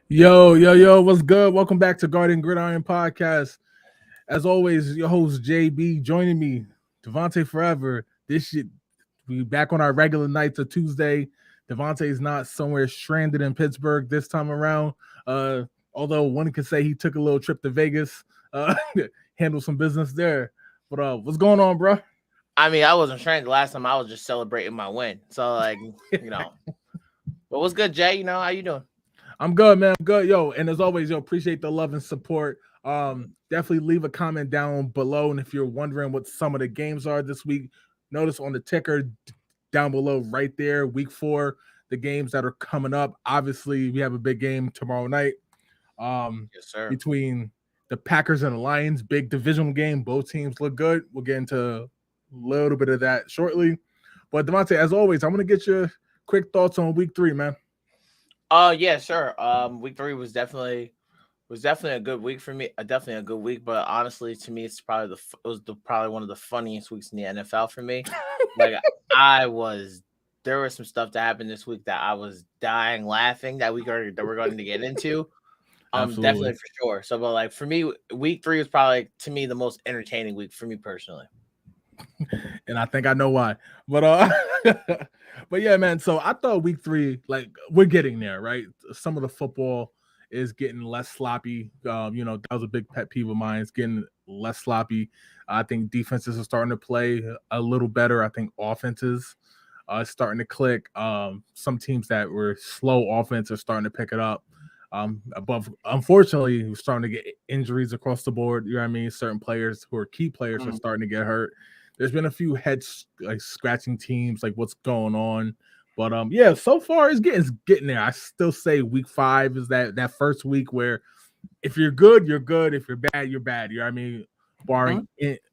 Yo, what's good? Welcome back to Gridiron podcast. As always, your host JB joining me, Devontae Forever. This shit, we back on our regular nights of Tuesday. Devontae's not somewhere stranded in Pittsburgh this time around. Uh, Although one could say he took a little trip to Vegas, uh, handle some business there. But what's going on, bro? I mean, I wasn't trying the last time. I was just celebrating my win. So, but what's good, Jay? How you doing? I'm good, man. I'm good, yo. And as always, yo, appreciate the love and support. Definitely leave a comment down below. And if you're wondering what some of the games are this week, notice on the ticker down below, right there, week 4, the games that are coming up. Obviously, we have a big game tomorrow night. Yes, sir. Between the Packers and the Lions, big divisional game. Both teams look good. We'll get into a little bit of that shortly. But Devontae, as always, I'm gonna get your quick thoughts on week 3, man. Yeah, sure. Week 3 was definitely a good week for me. Definitely a good week, but honestly, to me, probably one of the funniest weeks in the NFL for me. Like I was, there was some stuff that happened this week that I was dying laughing that we're going to get into. Definitely Absolutely. for sure. So, but like for me, week 3 was probably to me the most entertaining week for me personally. And I think I know why. But but yeah, man. So I thought week 3, like we're getting there, right? Some of the football is getting less sloppy. That was a big pet peeve of mine. It's getting less sloppy. I think defenses are starting to play a little better. I think offenses starting to click. Some teams that were slow offense are starting to pick it up. Above, unfortunately, we're starting to get injuries across the board. You know what I mean? Certain players who are key players are starting to get hurt. There's been a few head like scratching teams, like what's going on. But yeah, so far it's getting there. I still say week 5 is that first week where if you're good, you're good. If you're bad, you're bad. You know what I mean? Mhm. Barring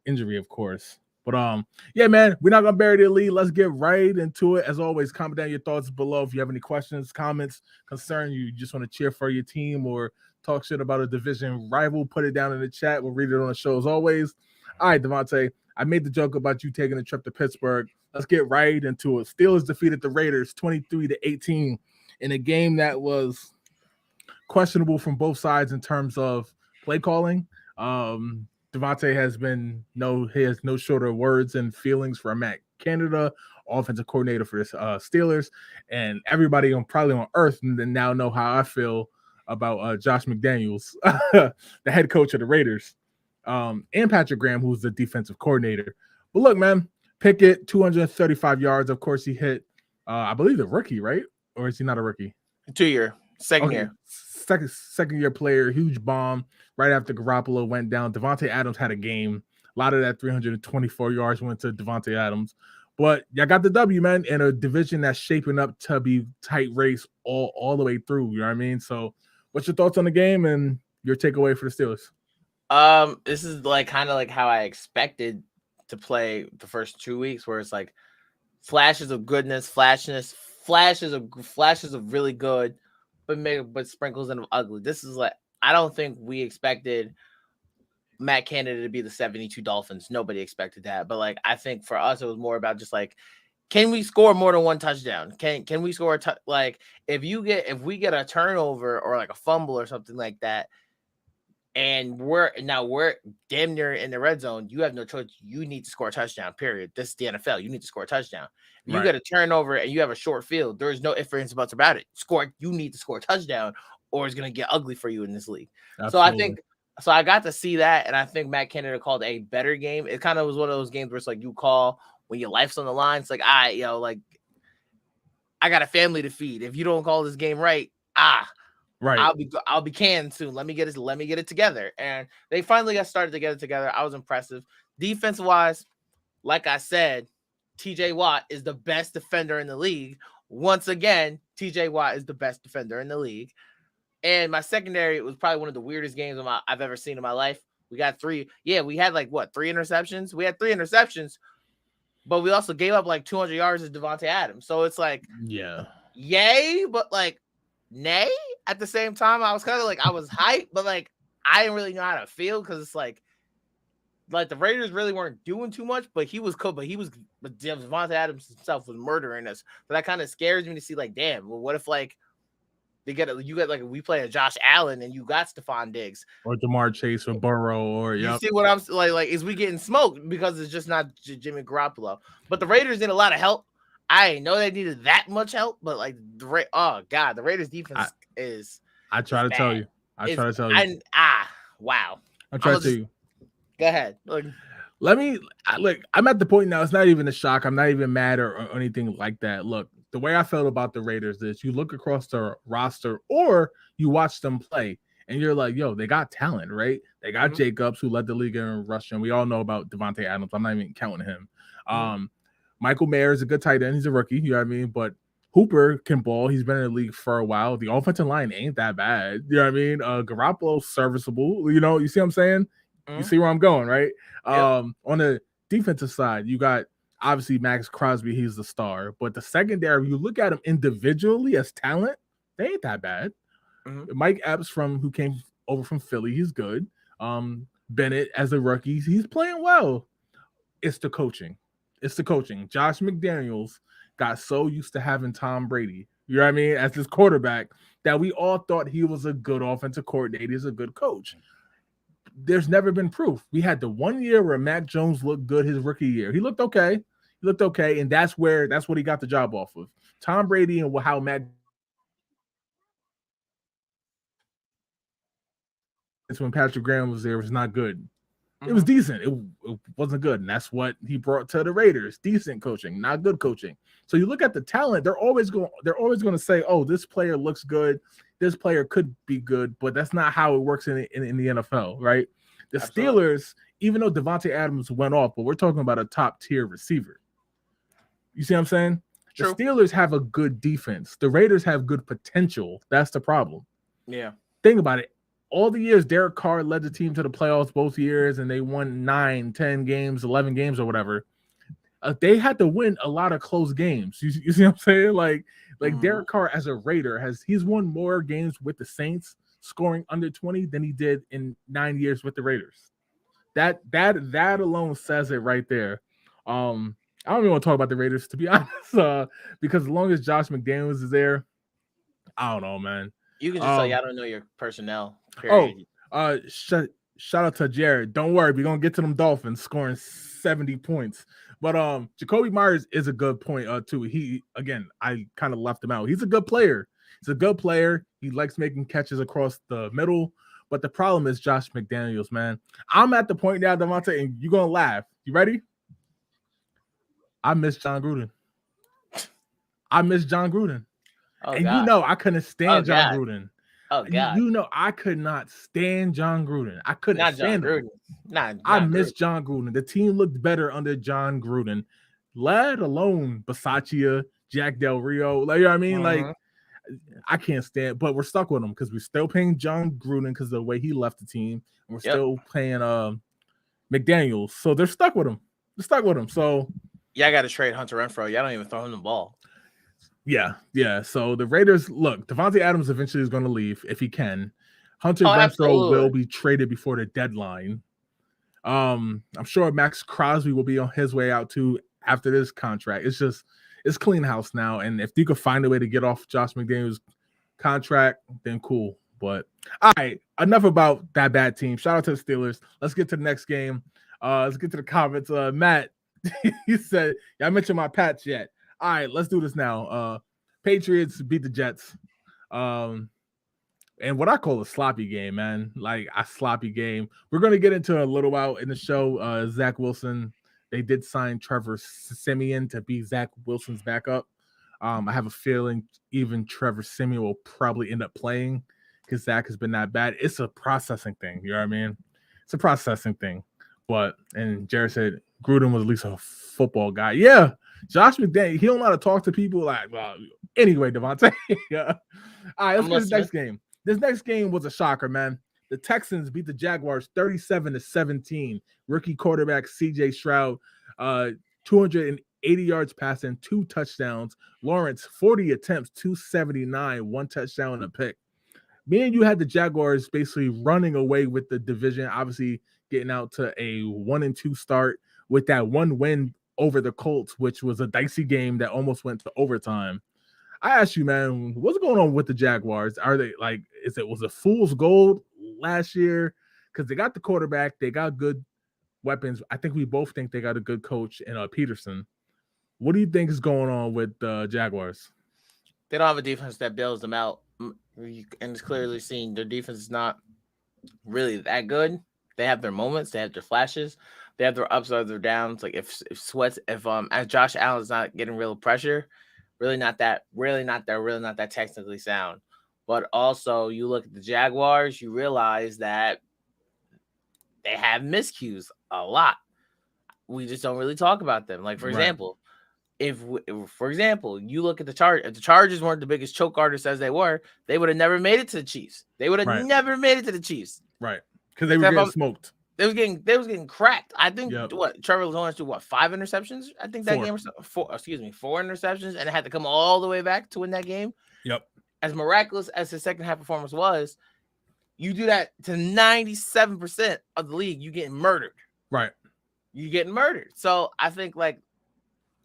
injury, of course. But yeah, man, we're not gonna bury the lead. Let's get right into it. As always, comment down your thoughts below if you have any questions, comments, concern. You just want to cheer for your team or talk shit about a division rival. Put it down in the chat. We'll read it on the show as always. All right, Devontae. I made the joke about you taking a trip to Pittsburgh. Let's get right into it. Steelers defeated the Raiders 23-18 in a game that was questionable from both sides in terms of play calling. Devontae he has no shorter words and feelings for Matt Canada, offensive coordinator for the Steelers, and everybody probably on earth now know how I feel about Josh McDaniels, the head coach of the Raiders, and Patrick Graham, who's the defensive coordinator. But look, man, Pickett, 235 yards. Of course, he hit, I believe, the rookie, right? Or is he not a rookie? 2 year, second Okay, year. second year player, huge bomb right after Garoppolo went down. Devontae Adams had a game. A lot of that 324 yards went to Devontae Adams. But y'all got the W, man, in a division that's shaping up to be tight race all the way through. You know what I mean? So, what's your thoughts on the game and your takeaway for the Steelers? This is like kind of like how I expected to play the first 2 weeks, where it's like flashes of goodness, flashes of really good, but sprinkles in of ugly. This is like I don't think we expected Matt Canada to be the 72 Dolphins. Nobody expected that, but like I think for us it was more about just like can we score more than one touchdown? Can we score like if we get a turnover or like a fumble or something like that, and we're damn near in the red zone. You have no choice. You need to score a touchdown. Period. This is the NFL. You need to score a touchdown. If you Right. get a turnover and you have a short field, there is no ifs, ands, buts about it. You need to score a touchdown, or it's gonna get ugly for you in this league. So I Absolutely. think so. I got to see that, and I think Matt Canada called a better game. It kind of was one of those games where it's like you call when your life's on the line. It's like like I got a family to feed. If you don't call this game right, Right. I'll be canned soon. Let me get it together. And they finally got started to get it together. I was impressive. Defense wise, like I said, TJ Watt is the best defender in the league. Once again, TJ Watt is the best defender in the league. And my secondary was probably one of the weirdest games I've ever seen in my life. We got three. Yeah, we had like what, 3 interceptions? We had 3 interceptions, but we also gave up like 200 yards to Devontae Adams. So it's like, Yeah. yay, but like nay at the same time. I was kind of like I was hyped, but like I didn't really know how to feel because it's like the Raiders really weren't doing too much, but he was cool. But Devontae Adams himself was murdering us. So that kind of scares me to see like, damn, well, what if like You got like we play a Josh Allen and you got Stephon Diggs or Jamar Chase or Burrow or You see what I'm like? Is we getting smoked because it's just not Jimmy Garoppolo? But the Raiders need a lot of help. I know they needed that much help, but like the Raiders defense is. I try to tell you. I try to tell you. Wow. I try to tell you. Go ahead. I'm at the point now. It's not even a shock. I'm not even mad or anything like that. Look, the way I felt about the Raiders is you look across the roster or you watch them play. And you're like, yo, they got talent, right? They got Jacobs, who led the league in rushing. We all know about Devontae Adams. I'm not even counting him. Michael Mayer is a good tight end. He's a rookie, you know what I mean? But Hooper can ball. He's been in the league for a while. The offensive line ain't that bad. You know what I mean? Garoppolo's serviceable. You know, you see what I'm saying? You see where I'm going, right? On the defensive side, you got obviously Max Crosby. He's the star. But the secondary, you look at them individually as talent, they ain't that bad. Mike Epps who came over from Philly, he's good. Bennett as a rookie, he's playing well. It's the coaching. Josh McDaniels got so used to having Tom Brady, you know what I mean, as his quarterback that we all thought he was a good offensive coordinator. He's a good coach. There's never been proof. We had the 1 year where Mac Jones looked good his rookie year. He looked okay. And that's what he got the job off of. Tom Brady and how Mac when Patrick Graham was there was not good. It was decent. It wasn't good. And that's what he brought to the Raiders. Decent coaching, not good coaching. So you look at the talent, they're always going to say, oh, this player looks good. This player could be good, but that's not how it works in the NFL, right? The Steelers, even though Devontae Adams went off, but we're talking about a top tier receiver. You see what I'm saying? True. The Steelers have a good defense. The Raiders have good potential. That's the problem. Yeah. Think about it. All the years Derek Carr led the team to the playoffs both years, and they won 9, 10 games, 11 games or whatever. They had to win a lot of close games. You see what I'm saying? Like Derek Carr as a Raider he's won more games with the Saints scoring under 20 than he did in 9 years with the Raiders. That alone says it right there. I don't even want to talk about the Raiders, to be honest, because as long as Josh McDaniels is there, I don't know, man. You can just tell I don't know your personnel. Period. Shout out to Jared. Don't worry, we're gonna get to them Dolphins scoring 70 points. But Jacoby Myers is a good point too. I kind of left him out. He's a good player. He likes making catches across the middle. But the problem is Josh McDaniels, man. I'm at the point now, Devontae, and you're gonna laugh. You ready? I miss John Gruden. Oh, and God. You know I couldn't stand John Gruden. Oh, God. You know I could not stand John Gruden. I couldn't stand him. I miss John Gruden. The team looked better under John Gruden, let alone Bisaccia, Jack Del Rio. Like, you know what I mean? Like, I can't stand, but we're stuck with him because we're still paying John Gruden because of the way he left the team, and we're still paying McDaniels. So they're stuck with him. So I got to trade Hunter Renfrow. Y'all don't even throw him the ball. Yeah. So the Raiders, look, Devontae Adams eventually is going to leave if he can. Hunter Renfrow absolutely. will be traded before the deadline. I'm sure Max Crosby will be on his way out too after this contract. It's clean house now. And if you could find a way to get off Josh McDaniels' contract, then cool. But all right, enough about that bad team. Shout out to the Steelers. Let's get to the next game. Let's get to the comments. Matt, he said, I mentioned my Pats yet. All right, let's do this now. Patriots beat the Jets. And what I call a sloppy game, man. Like a sloppy game. We're going to get into a little while in the show. Zach Wilson, they did sign Trevor Siemian to be Zach Wilson's backup. I have a feeling even Trevor Siemian will probably end up playing because Zach has been that bad. It's a processing thing. You know what I mean? It's a processing thing. And Jared said Gruden was at least a football guy. Yeah. Josh McDaniels, he don't know how to talk to people. Like, well, anyway, Devontae. All right, let's get to the next game. This next game was a shocker, man. The Texans beat the Jaguars 37-17. Rookie quarterback CJ Stroud, 280 yards passing, 2 touchdowns. Lawrence, 40 attempts, 279, 1 touchdown and a pick. Me and you had the Jaguars basically running away with the division, obviously getting out to a 1-2 start with that one win over the Colts, which was a dicey game that almost went to overtime. I asked you, man, what's going on with the Jaguars? Are they like, was it fool's gold last year? Because they got the quarterback, they got good weapons. I think we both think they got a good coach in Peterson. What do you think is going on with the Jaguars? They don't have a defense that bails them out, and it's clearly seen their defense is not really that good. They have their moments, they have their flashes, they have their upsides, their downs. Like if as Josh Allen's not getting real pressure, really not that technically sound. But also, you look at the Jaguars, you realize that they have miscues a lot. We just don't really talk about them. Like for example, if you look at the Chargers, if the Chargers weren't the biggest choke artists as they were, they would have never made it to the Chiefs. They would have never made it to the Chiefs. Right. Because they were getting smoked. They was getting cracked. I think Trevor Lawrence threw 5 interceptions. I think that game was 4 interceptions, and it had to come all the way back to win that game. Yep. As miraculous as his second half performance was, you do that to 97% of the league, you getting murdered. Right. You getting murdered. So I think like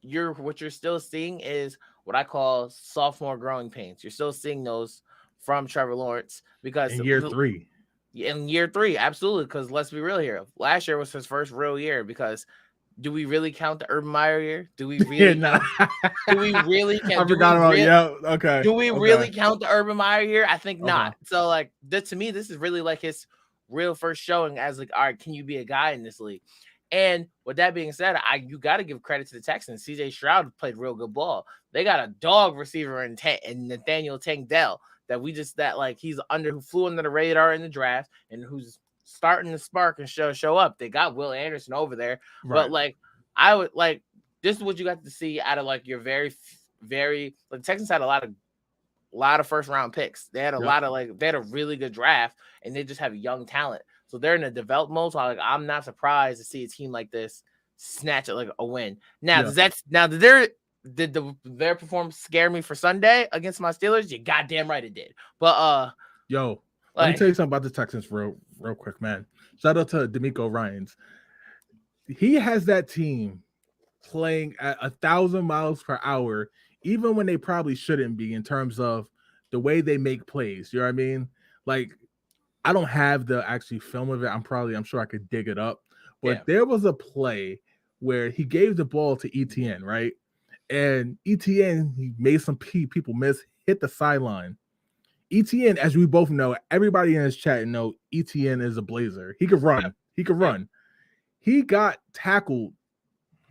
what you're still seeing is what I call sophomore growing pains. You're still seeing those from Trevor Lawrence because in year 3. In year 3, absolutely. Because let's be real here. Last year was his first real year. Because do we really count the Urban Meyer year? Do we really? Do we really count? I forgot about okay. Do we really count the Urban Meyer year? I think not. So like to me, this is really like his real first showing as like, all right, can you be a guy in this league? And with that being said, you got to give credit to the Texans. CJ Stroud played real good ball. They got a dog receiver in Nathaniel Tangdell who flew under the radar in the draft and who's starting to spark and show up. They got Will Anderson over there, but like I would like this is what you got to see out of like your very the Texans had a lot of first round picks. They had they had a really good draft and they just have young talent. So they're in a development mode. So I'm not surprised to see a team like this snatch it like a win. Now, did their performance scare me for Sunday against my Steelers? You goddamn right it did. But let me tell you something about the Texans real quick, man. Shout out to D'Amico Ryans. He has that team playing at 1,000 miles per hour, even when they probably shouldn't be in terms of the way they make plays. You know what I mean? Like, I don't have the actual film of it. I'm sure I could dig it up. But there was a play where he gave the ball to ETN, right? And ETN, he made some people miss, hit the sideline. ETN, as we both know, everybody in his chat know ETN is a blazer. He could run. He could run. He got tackled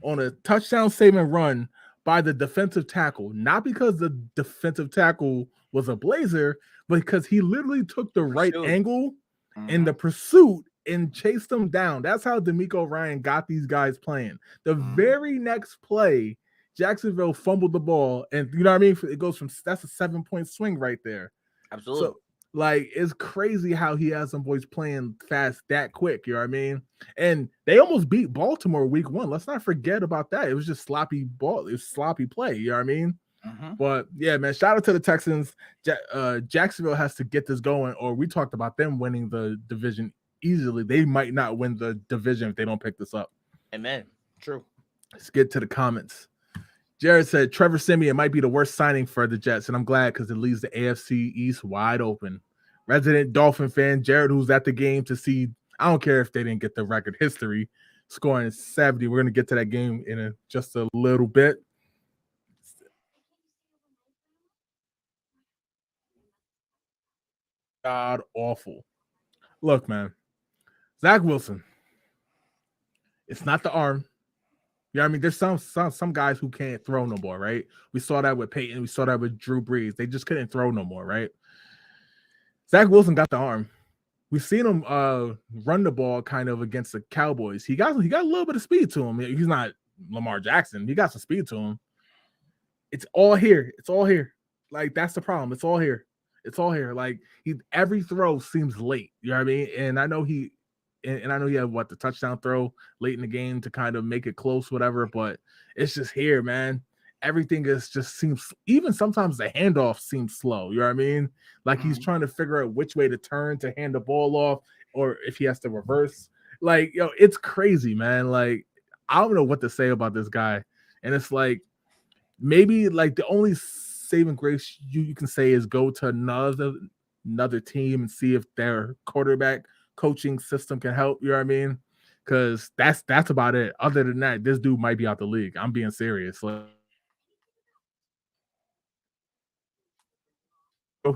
on a touchdown saving run by the defensive tackle, not because the defensive tackle was a blazer, but because he literally took the right angle in the pursuit and chased them down. That's how D'Amico Ryan got these guys playing. The very next play, Jacksonville fumbled the ball, and you know what I mean? It goes from that's a 7-point swing right there. Absolutely. So, like, it's crazy how he has some boys playing fast that quick. You know what I mean? And they almost beat Baltimore week 1. Let's not forget about that. It was just sloppy ball. It was sloppy play. You know what I mean? But yeah, man, shout out to the Texans. Jacksonville has to get this going, or we talked about them winning the division easily. They might not win the division if they don't pick this up. Amen. True. Let's get to the comments. Jared said Trevor Siemian might be the worst signing for the Jets, and I'm glad because it leaves the AFC East wide open. Resident Dolphin fan Jared, who's at the game to see, I don't care if they didn't get the record history, scoring 70. We're going to get to that game in just a little bit. God awful. Look, man, Zach Wilson. It's not the arm. You know what I mean? There's some guys who can't throw no more, right? We saw that with Peyton. We saw that with Drew Brees. They just couldn't throw no more, right? Zach Wilson got the arm. We've seen him run the ball kind of against the Cowboys. He got a little bit of speed to him. He's not Lamar Jackson. He got some speed to him. It's all here. It's all here. Like, that's the problem. It's all here. It's all here. Like, every throw seems late. You know what I mean? And I know he had the touchdown throw late in the game to kind of make it close, whatever. But it's just here, man. Everything seems, even sometimes the handoff seems slow. You know what I mean? Like, he's trying to figure out which way to turn to hand the ball off, or if he has to reverse. Like, it's crazy, man. Like, I don't know what to say about this guy. And it's like, maybe like the only saving grace you can say is go to another team and see if their quarterback coaching system can help. You know what I mean? Because that's about it. Other than that, this dude might be out the league. I'm being serious. Like,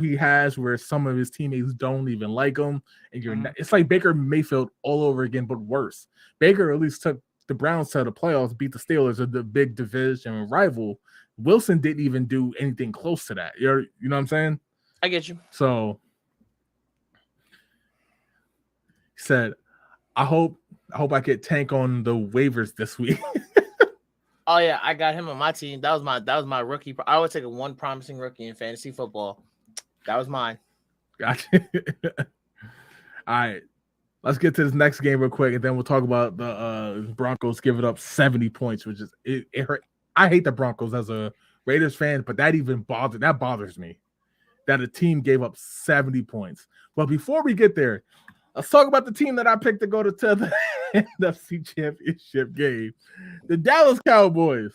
he has where some of his teammates don't even like him, and you're not, it's like Baker Mayfield all over again, but worse. Baker at least took the Browns to the playoffs, beat the Steelers, of the big division rival. Wilson didn't even do anything close to that. You know what I'm saying? I get you. So he said, I hope I get Tank on the waivers this week. Oh yeah, I got him on my team. That was my rookie. I would take one promising rookie in fantasy football. That was mine. Gotcha. All right. Let's get to this next game real quick, and then we'll talk about the Broncos giving up 70 points, which is it hurt. I hate the Broncos as a Raiders fan, but that bothers me that a team gave up 70 points. But before we get there, let's talk about the team that I picked to go to the NFC Championship game. The Dallas Cowboys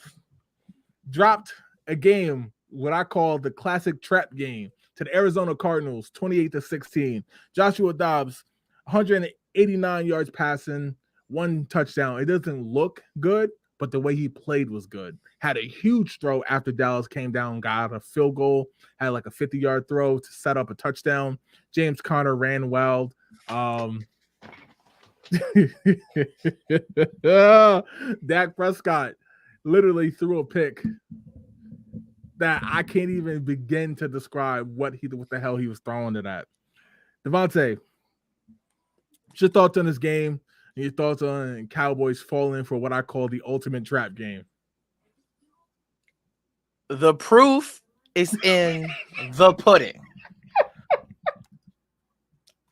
dropped a game, what I call the classic trap game, to the Arizona Cardinals, 28-16. Joshua Dobbs, 189 yards passing, 1 touchdown. It doesn't look good, but the way he played was good. Had a huge throw after Dallas came down, got a field goal, had like a 50-yard throw to set up a touchdown. James Conner ran wild. Dak Prescott literally threw a pick that I can't even begin to describe what the hell he was throwing it at. Devontae, what's your thoughts on this game and your thoughts on Cowboys falling for what I call the ultimate trap game? The proof is in the pudding.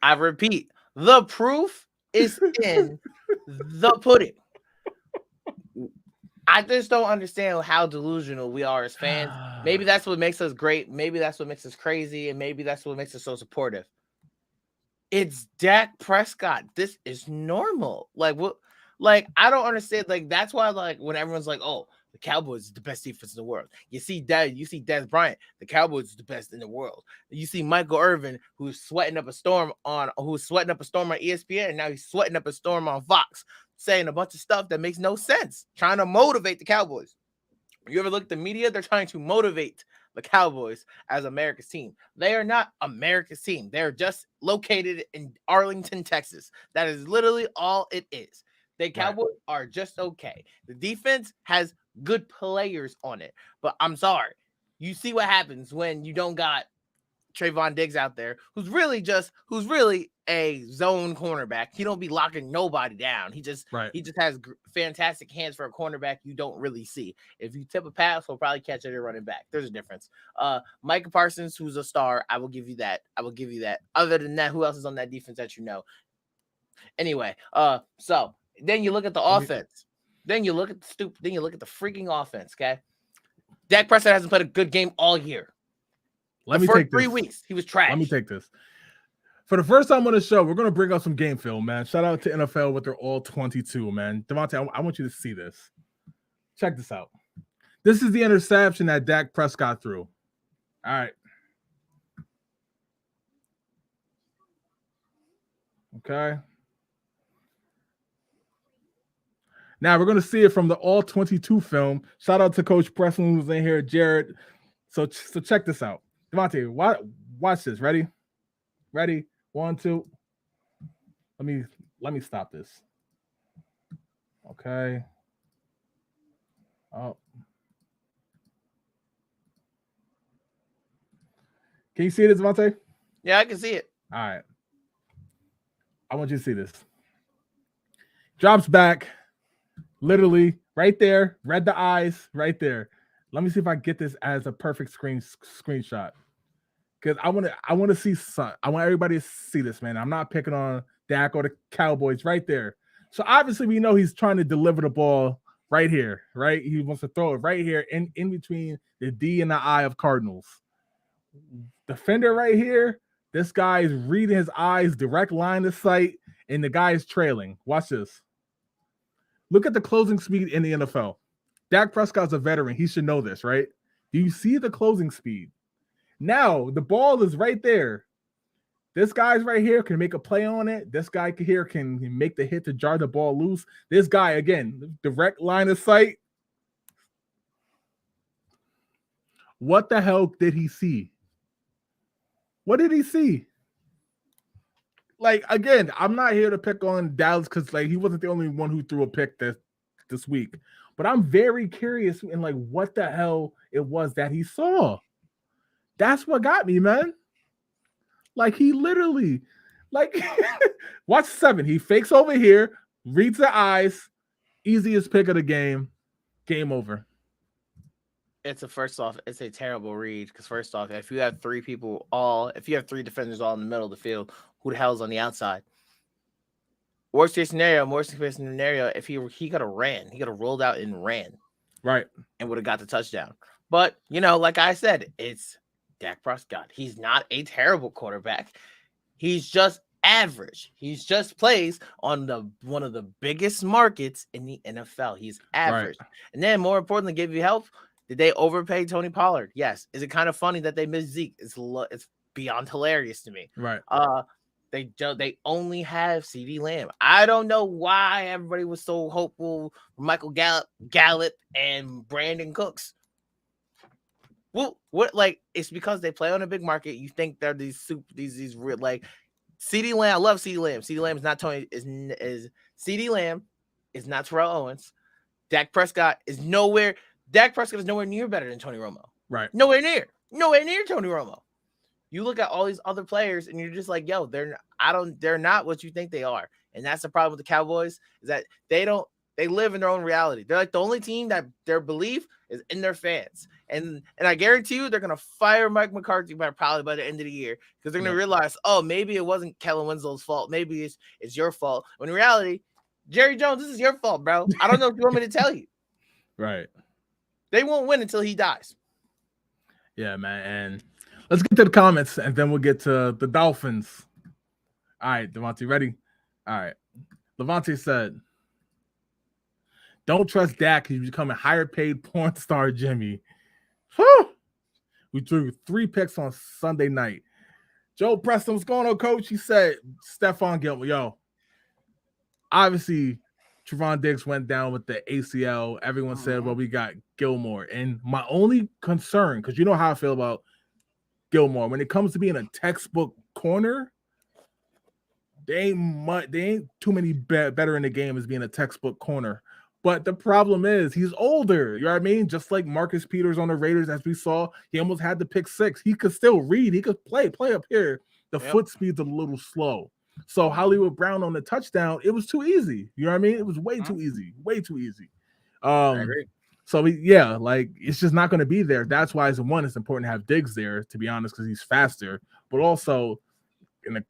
I repeat, the proof is in the pudding. I just don't understand how delusional we are as fans. Maybe that's what makes us great. Maybe that's what makes us crazy. And maybe that's what makes us so supportive. It's Dak Prescott. This is normal. Like, what? Like, I don't understand. Like, that's why, like, when everyone's like, oh, the Cowboys is the best defense in the world. You see Dez Bryant, the Cowboys is the best in the world. You see Michael Irvin, who's sweating up a storm on ESPN, and now he's sweating up a storm on Fox, saying a bunch of stuff that makes no sense, trying to motivate the Cowboys. You ever look at the media? They're trying to motivate the Cowboys as America's team. They are not America's team. They're just located in Arlington, Texas. That is literally all it is. The Cowboys are just okay. The defense has good players on it, but I'm sorry. You see what happens when you don't got Trayvon Diggs out there, who's really a zone cornerback. He don't be locking nobody down. He just has fantastic hands for a cornerback you don't really see. If you tip a pass, he'll probably catch it and running back. There's a difference. Micah Parsons, who's a star, I will give you that. Other than that, who else is on that defense that you know? Anyway, so then you look at the offense. Then you look at the freaking offense, okay? Dak Prescott hasn't played a good game all year. Let me take 3 weeks, he was trash. Let me take this. For the first time on the show, we're going to bring up some game film, man. Shout out to NFL with their all 22, man. Devontae, I want you to see this. Check this out. This is the interception that Dak Prescott threw. All right. Okay. Now we're going to see it from the all 22 film. Shout out to Coach Preston who's in here, Jared. So check this out. Devontae, watch this. Ready? 1, 2. Let me stop this. Okay. Oh. Can you see this, Devontae? Yeah, I can see it. All right. I want you to see this. Drops back. Literally right there. Read the eyes right there. Let me see if I get this as a perfect screenshot. Because I want to see some. I want everybody to see this, man. I'm not picking on Dak or the Cowboys right there. So obviously we know he's trying to deliver the ball right here, right? He wants to throw it right here in between the D and the I of Cardinals. Defender right here. This guy is reading his eyes, direct line of sight, and the guy is trailing. Watch this. Look at the closing speed in the NFL. Dak Prescott's a veteran. He should know this, right? Do you see the closing speed? Now the ball is right there. This guy's right here can make a play on it. This guy here can make the hit to jar the ball loose. This guy, again, direct line of sight. What the hell did he see? What did he see? Like, again, I'm not here to pick on Dallas because, like, he wasn't the only one who threw a pick this week. But I'm very curious in, like, what the hell it was that he saw. That's what got me, man. Like, he literally, like, watch 7. He fakes over here, reads the eyes, easiest pick of the game, game over. It's a terrible read because first off, if you have three defenders all in the middle of the field, who the hell's on the outside? Worst case scenario, if he could have ran, he could have rolled out and ran, right, and would have got the touchdown. But like I said, it's Dak Prescott. He's not a terrible quarterback. He's just average. He's just plays on one of the biggest markets in the NFL. He's average. Right. And then more importantly, give you help. Did they overpay Tony Pollard? Yes. Is it kind of funny that they missed Zeke? It's beyond hilarious to me. Right. They only have CeeDee Lamb. I don't know why everybody was so hopeful for Michael Gallup and Brandon Cooks. Well, it's because they play on a big market. You think they're these real, like, CeeDee Lamb. I love CeeDee Lamb. CeeDee Lamb is not Tony. Is CeeDee Lamb is not Terrell Owens. Dak Prescott is nowhere. Dak Prescott is nowhere near better than Tony Romo. Right. Nowhere near Tony Romo. You look at all these other players and you're just like, yo, they're not what you think they are. And that's the problem with the Cowboys, is that they live in their own reality. They're like the only team that their belief is in their fans. And I guarantee you they're going to fire Mike McCarthy probably by the end of the year, because they're going to realize, oh, maybe it wasn't Kellen Winslow's fault. Maybe it's your fault. When in reality, Jerry Jones, this is your fault, bro. I don't know if you want me to tell you. Right. They won't win until he dies. Yeah, man. And let's get to the comments, and then we'll get to the Dolphins. All right, Devontae, ready? All right. Levante said, don't trust Dak. He's becoming higher paid porn star Jimmy. Whew. We threw 3 picks on Sunday night. Joe Preston, what's going on, coach? He said, Stephon Gilmore. Yo, obviously, Trevon Diggs went down with the ACL. Everyone said, well, we got Gilmore. And my only concern, because you know how I feel about Gilmore, when it comes to being a textbook corner, they ain't too many better in the game as being a textbook corner. But the problem is he's older. You know what I mean? Just like Marcus Peters on the Raiders, as we saw, he almost had the pick 6. He could still read. He could play up here. The foot speed's a little slow. So Hollywood Brown on the touchdown, it was too easy. You know what I mean? It was way too easy. Way too easy. I agree. So, like, it's just not going to be there. That's why, it's important to have Diggs there, to be honest, because he's faster. But also, in a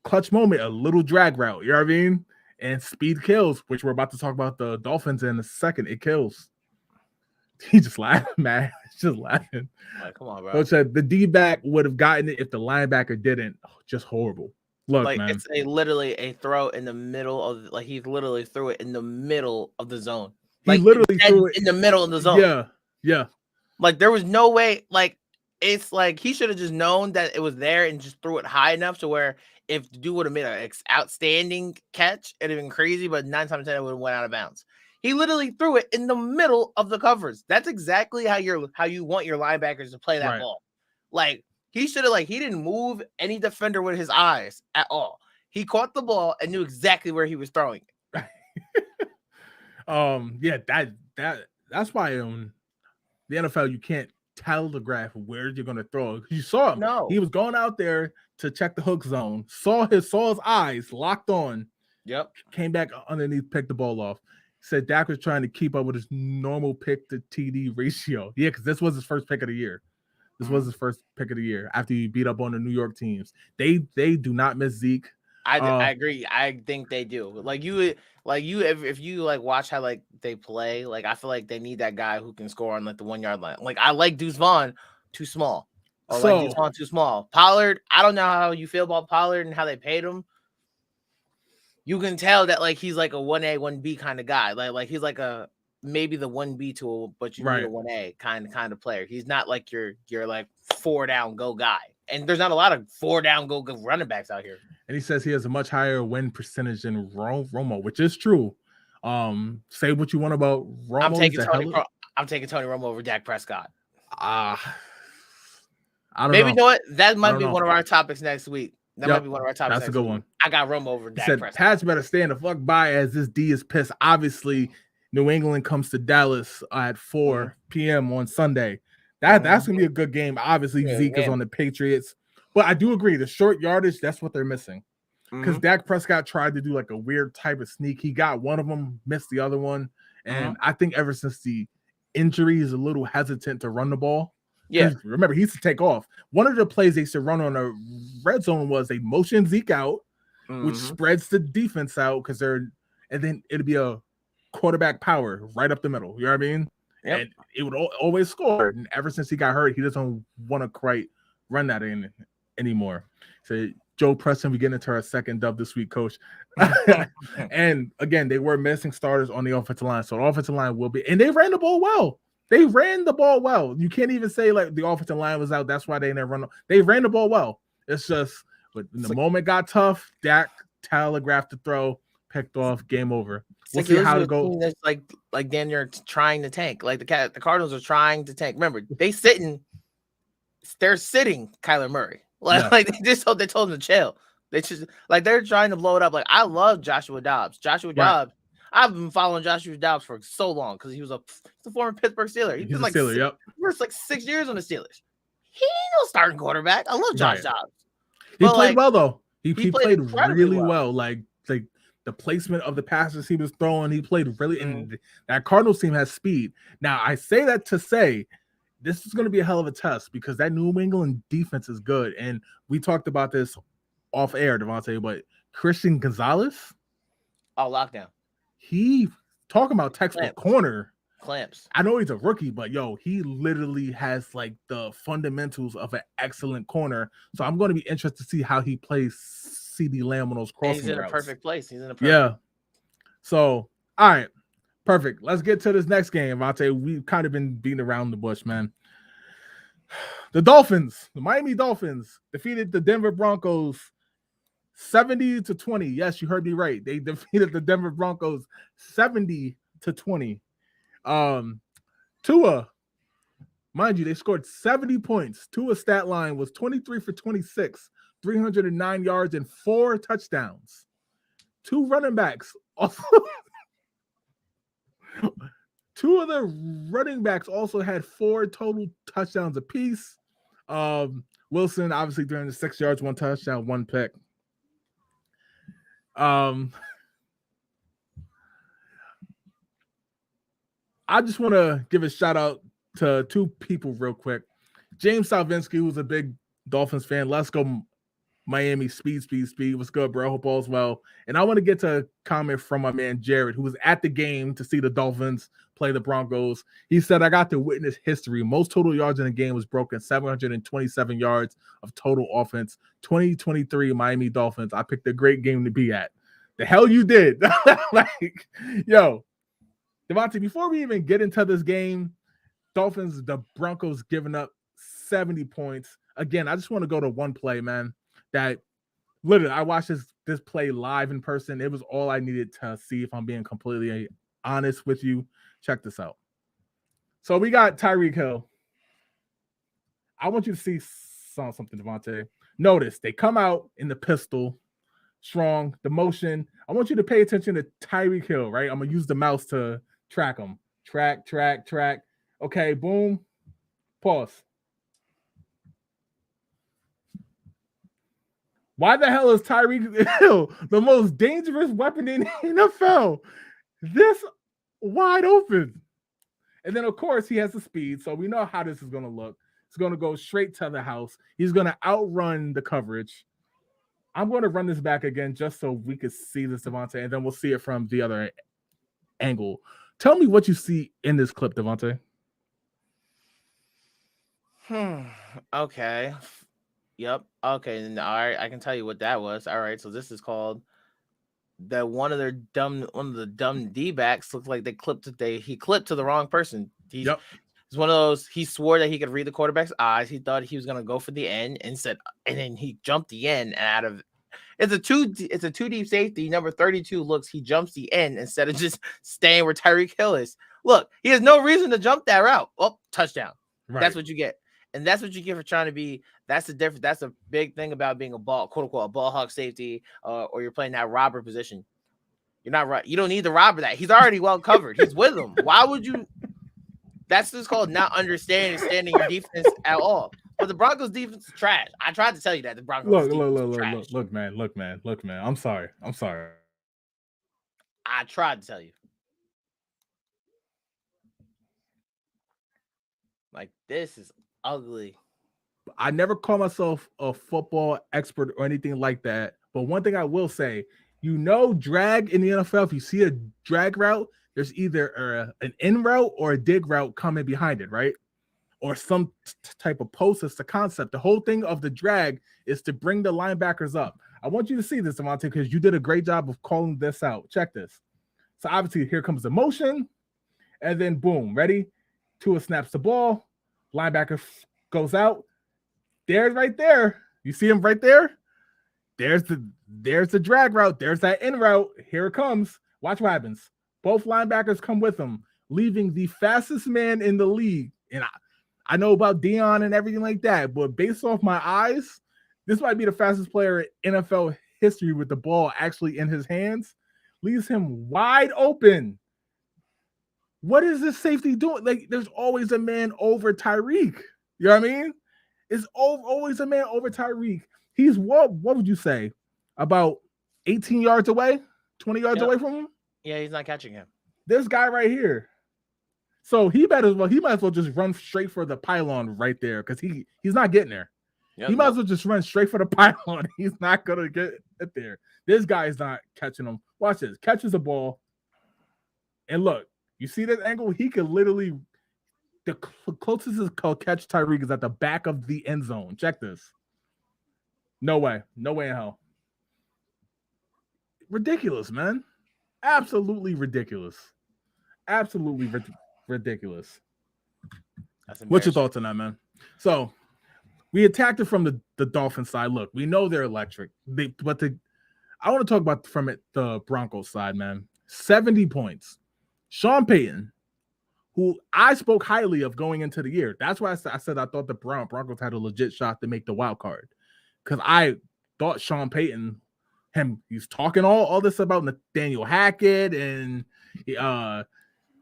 clutch moment, a little drag route. You know what I mean? And speed kills, which we're about to talk about the Dolphins in a second. It kills. He just laughing, man. He's just laughing. Like, come on, bro. Coach said the D-back would have gotten it if the linebacker didn't. Oh, just horrible. Look, like, man. It's literally a throw in the middle of, like, he literally threw it in the middle of the zone. Like, he literally threw it in the middle of the zone. Yeah. Like, there was no way. Like, it's like he should have just known that it was there and just threw it high enough to where if the dude would have made an outstanding catch, it'd have been crazy, but 9 times 10 it would have went out of bounds. He literally threw it in the middle of the covers. That's exactly how you want your linebackers to play that ball. Like, he should have, he didn't move any defender with his eyes at all. He caught the ball and knew exactly where he was throwing it. That's why in the NFL you can't telegraph where you're going to throw it. You saw him. No. He was going out there to check the hook zone. Saw his eyes locked on. Yep. Came back underneath, picked the ball off. Said Dak was trying to keep up with his normal pick to TD ratio. Yeah, because this was his first pick of the year. This was his first pick of the year after he beat up on the New York teams. They do not miss Zeke. I agree. I think they do. If you watch how they play, I feel like they need that guy who can score on the 1 yard line. I like Deuce Vaughn, too small. Deuce Vaughn too small. Pollard, I don't know how you feel about Pollard and how they paid him. You can tell that he's like a 1A, 1B kind of guy. He's like a maybe the 1B tool, but you need a Right. 1A kind of player. He's not like your like 4 down go guy. And there's not a lot of 4 down go running backs out here. And he says he has a much higher win percentage than Romo, which is true. Say what you want about Romo. I'm taking Tony Romo over Dak Prescott. I don't Maybe know. You know what? That might be one of our topics next week. That might be one of our topics. That's a good one. I got Romo over Dak Prescott. Pats better stand the fuck by as this D is pissed. Obviously, New England comes to Dallas at 4 p.m. on Sunday. That's gonna be a good game. Obviously, Zeke is on the Patriots, but I do agree the short yardage, that's what they're missing. Because Dak Prescott tried to do like a weird type of sneak. He got one of them, missed the other one, and I think ever since the injury, he's a little hesitant to run the ball. Yeah, remember, he used to take off. One of the plays they used to run on a red zone was they motion Zeke out, which spreads the defense out and then it'd be a quarterback power right up the middle. You know what I mean? Yep. And it would always score. And ever since he got hurt, he doesn't want to quite run that in anymore. So Joe Preston, we get into our second dub this week, Coach. And again, they were missing starters on the offensive line, so the offensive line will be, and they ran the ball well. They ran the ball well. You can't even say like the offensive line was out. That's why they didn't run. They ran the ball well. It's just when the moment got tough, Dak telegraphed the throw, picked off, game over. We'll see how it goes. That's like Dan, you're trying to tank. Like the Cardinals are trying to tank. Remember, they're sitting Kyler Murray. Like they told him to chill. They just like they're trying to blow it up. Like I love Joshua Dobbs. Dobbs. I've been following Joshua Dobbs for so long because he was the former Pittsburgh Steeler. He's been like like 6 years on the Steelers. He ain't no starting quarterback. I love Josh Dobbs. He played well though. He played really well. Like the placement of the passes he was throwing, he played really. And that Cardinals team has speed. Now I say that to say this is going to be a hell of a test because that New England defense is good. And we talked about this off air, Devontae, but Christian Gonzalez. Oh, lockdown. He talking about textbook corner. Clamps. I know he's a rookie, but he literally has like the fundamentals of an excellent corner. So I'm going to be interested to see how he plays CeeDee Lamb on those crossing routes. He's in a perfect place. So, all right. Perfect. Let's get to this next game, Devontae. We've kind of been beating around the bush, man. The Miami Dolphins defeated the Denver Broncos 70-20. Yes, you heard me right. They defeated the Denver Broncos 70-20. Tua, mind you, they scored 70 points. Tua's stat line was 23 for 26, 309 yards, and 4 touchdowns. 2 running backs also. 2 of the running backs also had 4 total touchdowns apiece. Wilson, obviously, 306 yards, 1 touchdown, 1 pick. I just want to give a shout out to 2 people real quick. James Salvinsky, who's a big Dolphins fan. Let's go Miami, speed. What's good, bro? Hope all's well. And I want to get to a comment from my man Jared, who was at the game to see the Dolphins play the Broncos. He said, I got to witness history. Most total yards in the game was broken, 727 yards of total offense. 2023 Miami Dolphins. I picked a great game to be at. The hell you did. Like, yo, Devontae, before we even get into this game, the Broncos giving up 70 points. Again, I just want to go to one play, man, that literally I watched this play live in person. It was all I needed to see, if I'm being completely honest with you. Check this out. So we got Tyreek Hill. I want you to see something, Devontae. Notice they come out in the pistol, strong, the motion. I want you to pay attention to Tyreek Hill, right? I'm going to use the mouse to track him. Track. Okay, boom. Pause. Why the hell is Tyreek Hill the most dangerous weapon in the NFL? This wide open. And then, of course, he has the speed, so we know how this is going to look. It's going to go straight to the house. He's going to outrun the coverage. I'm going to run this back again just so we can see this, Devontae, and then we'll see it from the other angle. Tell me what you see in this clip, Devontae. Okay. Yep. Okay. All right. I can tell you what that was. All right. So this is called that one of the dumb D-backs looked like he clipped to the wrong person. He's one of those. He swore that he could read the quarterback's eyes. He thought he was gonna go for the end and then he jumped the end and out of. It's a two deep safety. Number 32 looks. He jumps the end instead of just staying where Tyreek Hill is. Look, he has no reason to jump that route. Oh, touchdown. Right. That's what you get. And that's what you get for trying to be. That's the difference. That's a big thing about being a quote unquote, a ball hawk safety, or you're playing that robber position. You're not right. You don't need the robber that. He's already well covered. He's with him. Why would you? That's just called not understanding your defense at all. But the Broncos defense is trash. I tried to tell you that the Broncos defense is trash. Look, man. I'm sorry. I tried to tell you. Like, this is ugly. I never call myself a football expert or anything like that. But one thing I will say, drag in the NFL, if you see a drag route, there's either an in route or a dig route coming behind it, right? Or some type of post. It's the concept. The whole thing of the drag is to bring the linebackers up. I want you to see this, Devontae, because you did a great job of calling this out. Check this. So obviously here comes the motion, and then boom, ready? Tua snaps the ball. Linebacker goes out. There's right there. You see him right there? There's the drag route. There's that in route. Here it comes. Watch what happens. Both linebackers come with him, leaving the fastest man in the league. And I know about Dion and everything like that, but based off my eyes, this might be the fastest player in NFL history with the ball actually in his hands. Leaves him wide open. What is this safety doing? Like, there's always a man over Tyreek. You know what I mean? It's always a man over Tyreek. He's what would you say? About 18 yards away? 20 yards away from him? Yeah, he's not catching him. This guy right might as well just run straight for the pylon right there, because he's not getting there. Yep, he might as well just run straight for the pylon. He's not gonna get it there. This guy is not catching him. Watch this. Catches the ball. And look, you see this angle? He could literally, the closest is called catch Tyreek is at the back of the end zone. Check this. No way in hell. Ridiculous, man. Absolutely ridiculous. Ridiculous. What's your thoughts on that, man? So we attacked it from the Dolphins side. Look, we know they're electric. I want to talk about from the Broncos side, man. 70 points. Sean Payton, who I spoke highly of going into the year. That's why I said I thought the Broncos had a legit shot to make the wild card. Because I thought Sean Payton, he's talking all this about Nathaniel Hackett and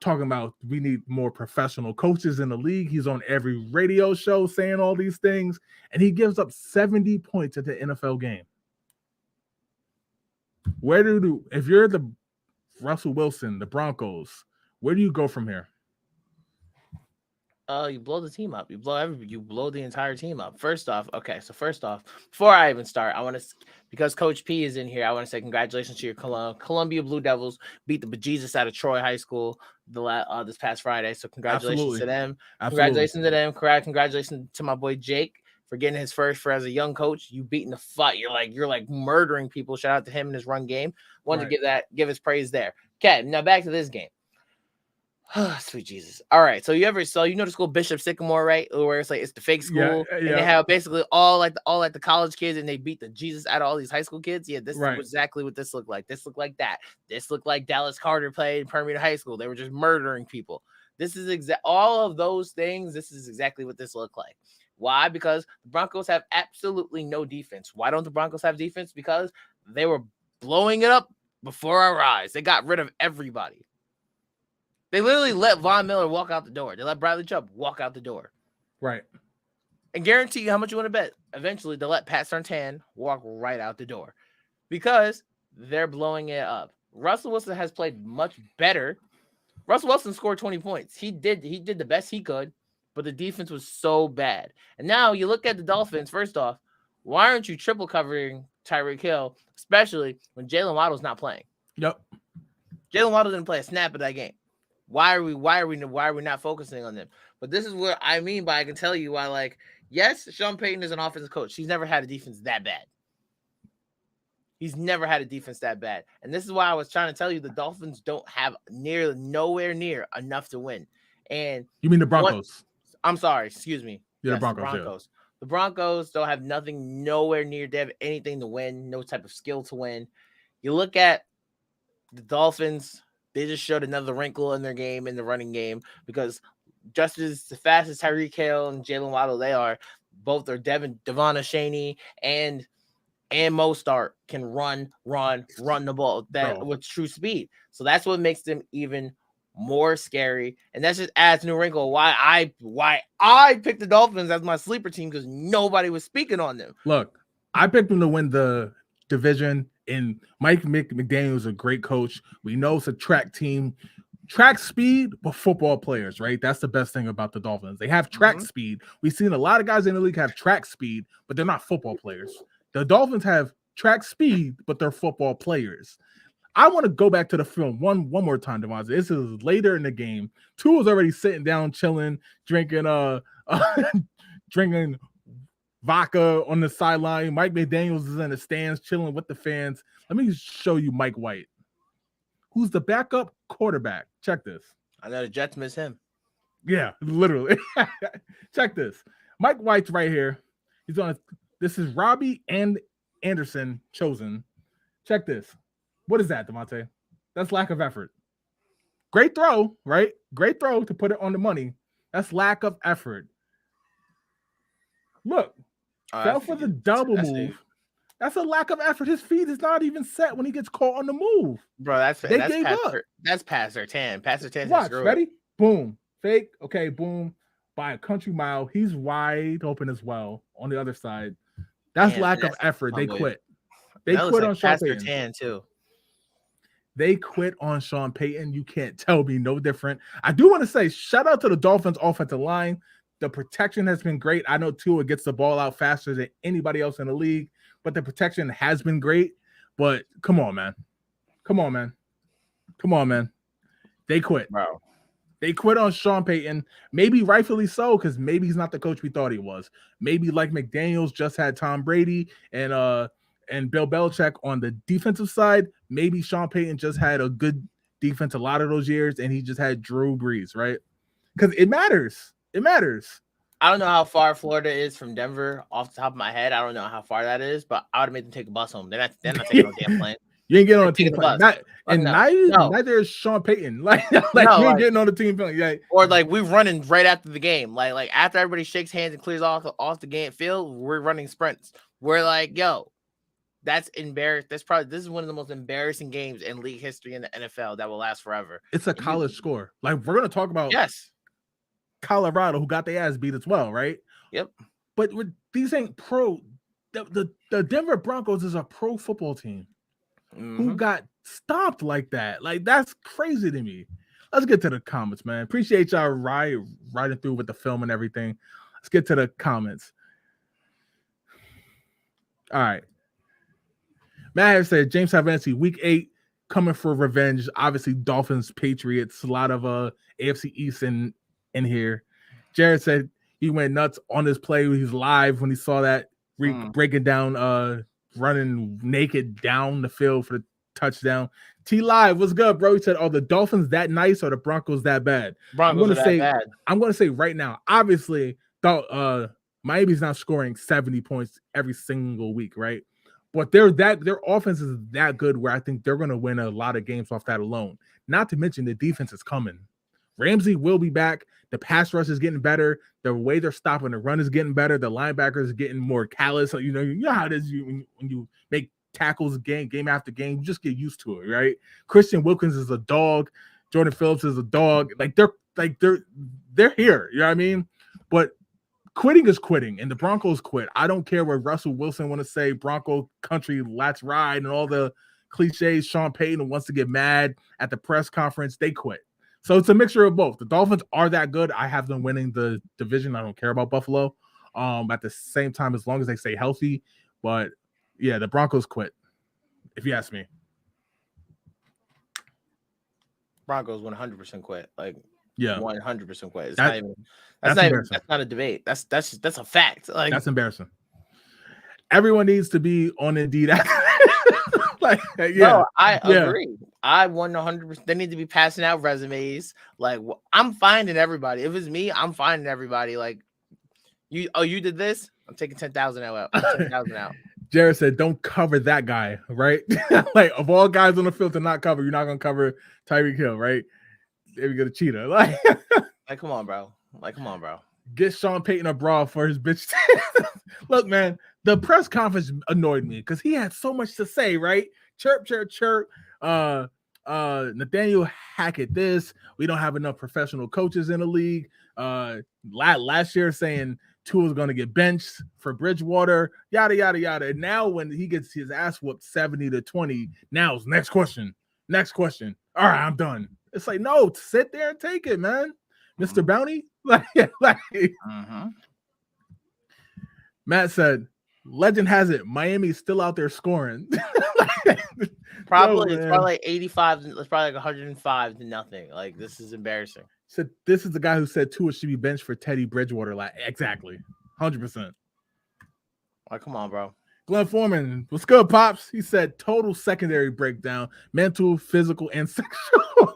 talking about we need more professional coaches in the league. He's on every radio show saying all these things, and he gives up 70 points at the NFL game. If you're the Russell Wilson, the Broncos, where do you go from here? You blow the team up. You blow the entire team up. First off, before I even start, I want to, because Coach P is in here, I want to say congratulations to your Columbia Blue Devils. Beat the bejesus out of Troy High School this past Friday. So congratulations to them. Congratulations to them. Congratulations to my boy Jake for getting his first for as a young coach. You beating the fight. You're like murdering people. Shout out to him in his run game. Wanted to give his praise there. Okay, now back to this game. Sweet Jesus. All right. So you know the school Bishop Sycamore, right? Where it's like it's the fake school. Yeah. And they have basically all like the college kids, and they beat the Jesus out of all these high school kids. Yeah, this is exactly what this looked like. This looked like that. This looked like Dallas Carter played in Permian High School. They were just murdering people. This is all of those things. This is exactly what this looked like. Why? Because the Broncos have absolutely no defense. Why don't the Broncos have defense? Because they were blowing it up before our eyes. They got rid of everybody. They literally let Von Miller walk out the door. They let Bradley Chubb walk out the door. Right. And guarantee you how much you want to bet. Eventually, they'll let Pat Surtain walk right out the door because they're blowing it up. Russell Wilson has played much better. Russell Wilson scored 20 points. He did the best he could, but the defense was so bad. And now you look at the Dolphins, first off, why aren't you triple covering Tyreek Hill, especially when Jalen Waddle's not playing? Yep. Jalen Waddle didn't play a snap of that game. Why are we not focusing on them? But this is what I mean by I can tell you why, like, yes, Sean Payton is an offensive coach. He's never had a defense that bad. He's never had a defense that bad. And this is why I was trying to tell you the Dolphins don't have nowhere near enough to win. And you mean the Broncos? I'm sorry, excuse me. Yeah, Yes, the Broncos. The Broncos. Yeah. The Broncos don't have nothing nowhere near. They have anything to win, no type of skill to win. You look at the Dolphins, they just showed another wrinkle in their game, in the running game, because just as fast as Tyreek Hill and Jalen Waddle they are, both are Devon Achane and Mostert can run the ball with true speed. So that's what makes them even more scary, and that just adds a new wrinkle. Why I picked the Dolphins as my sleeper team, because nobody was speaking on them. Look, I picked them to win the division, and Mike McDaniel is a great coach. We know it's a track team, track speed, but football players, right? That's the best thing about the Dolphins. They have track speed. We've seen a lot of guys in the league have track speed, but they're not football players. The Dolphins have track speed, but they're football players. I want to go back to the film one more time, Devontae. This is later in the game. Tua's already sitting down, chilling, drinking drinking vodka on the sideline. Mike McDaniels is in the stands, chilling with the fans. Let me show you Mike White, who's the backup quarterback. Check this. I know the Jets miss him. Yeah, literally. Check this. Mike White's right here. He's on. This is Robbie and Anderson chosen. Check this. What is that, Devontae? That's lack of effort. Great throw, right? Great throw to put it on the money. That's lack of effort. Look, fell for the double move. That's a lack of effort. His feet is not even set when he gets caught on the move. Bro, that's past their 10. Past their 10. Watch, ready? Boom. Fake. Okay, boom. By a country mile. He's wide open as well on the other side. That's lack of effort. They quit. They quit on Sean Payton too. They quit on Sean Payton. You can't tell me no different. I do want to say shout out to the Dolphins offensive line. The protection has been great. I know Tua gets the ball out faster than anybody else in the league, but the protection has been great. But come on, man. They quit. Bro. They quit on Sean Payton, maybe rightfully so, because maybe he's not the coach we thought he was. Maybe like McDaniels just had Tom Brady and Bill Belichick on the defensive side. Maybe Sean Payton just had a good defense a lot of those years, and he just had Drew Brees, right? Because it matters. It matters. I don't know how far Florida is from Denver off the top of my head. I don't know how far that is, but I would have made them take a bus home. They're not taking no damn plane. You ain't getting on a team plane. Neither is Sean Payton. You ain't getting on the team plane. Yeah. Or like we're running right after the game. Like after everybody shakes hands and clears off the game field, we're running sprints. We're like, yo, that's embarrassing. This is one of the most embarrassing games in league history in the NFL that will last forever. It's a college score. Like we're gonna talk about Colorado, who got their ass beat as well, right? Yep. But these ain't pro. The Denver Broncos is a pro football team. Who got stopped like that? Like, that's crazy to me. Let's get to the comments, man. Appreciate y'all riding through with the film and everything. Let's get to the comments. All right. Matt has said, James Havancy, week 8, coming for revenge. Obviously, Dolphins, Patriots, a lot of AFC East in here. Jared said he went nuts on this play. He's live when he saw that breaking down running naked down the field for the touchdown. T Live, what's good, bro? He said, "Are the Dolphins that nice or the Broncos that bad?" I'm going to say right now, obviously, Miami's not scoring 70 points every single week, right? But their offense is that good where I think they're going to win a lot of games off that alone. Not to mention the defense is coming. Ramsey will be back. The pass rush is getting better. The way they're stopping the run is getting better. The linebackers are getting more callous. So, you know how it is when you make tackles game after game. You just get used to it, right? Christian Wilkins is a dog. Jordan Phillips is a dog. They're here. You know what I mean? But quitting is quitting, and the Broncos quit. I don't care what Russell Wilson want to say. Bronco country, let's ride, and all the cliches. Sean Payton wants to get mad at the press conference. They quit. So it's a mixture of both. The Dolphins are that good. I have them winning the division. I don't care about Buffalo. At the same time, as long as they stay healthy. But yeah, the Broncos quit, if you ask me. Broncos 100% quit. Like, yeah, 100% quit. That's not a debate. That's a fact. Like, that's embarrassing. Everyone needs to be on Indeed. Like, yeah, No, I yeah. agree. I 100%. They need to be passing out resumes. Like, I'm finding everybody. If it's me, I'm finding everybody. Like, you did this. I'm taking 10,000 out. 10,000 out. Jared said, "Don't cover that guy, right? Like, of all guys on the field to not cover, you're not gonna cover Tyreek Hill, right? There we go, the cheetah. Like, come on, bro. Like, come on, bro. Get Sean Payton a bra for his bitch. Look, man, the press conference annoyed me because he had so much to say, right? Chirp, chirp, chirp. Nathaniel Hackett, this. We don't have enough professional coaches in the league. Last year saying Tua was going to get benched for Bridgewater, yada, yada, yada. And now when he gets his ass whooped 70-20, now it's next question. Next question. All right, I'm done. It's like, no, sit there and take it, man. Mr. Bounty. Matt said, legend has it, Miami's still out there scoring. Probably, it's probably like 85. It's probably like 105 to nothing. Like, this is embarrassing. So this is the guy who said Tua should be benched for Teddy Bridgewater. Like, exactly. 100%. Like, come on, bro. Glenn Foreman, what's good, Pops? He said total secondary breakdown, mental, physical, and sexual.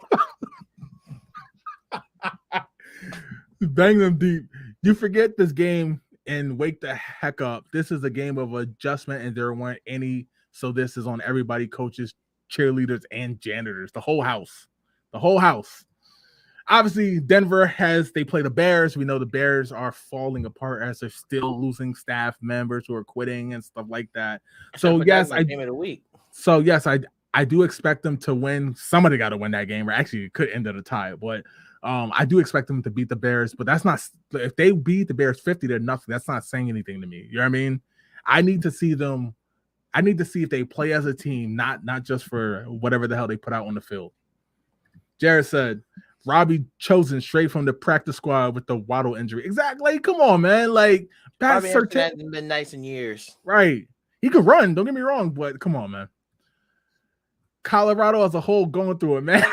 Bang them deep. You forget this game and wake the heck up. This is a game of adjustment, and there weren't any. So this is on everybody, coaches, cheerleaders, and janitors. The whole house. The whole house. Obviously, Denver they play the Bears. We know the Bears are falling apart as they're still losing staff members who are quitting and stuff like that. So yes, game of the week. So yes, I do expect them to win. Somebody got to win that game, or actually it could end at a tie, but I do expect them to beat the Bears, but that's not, if they beat the Bears 50 to nothing, that's not saying anything to me. You know what I mean? I need to see them. I need to see if they play as a team, not just for whatever the hell they put out on the field. Jared said, Robbie chosen straight from the practice squad with the Waddle injury. Exactly. Come on, man. Like, Pat Surtain hasn't been nice in years. Right. He could run. Don't get me wrong, but come on, man. Colorado as a whole going through it, man.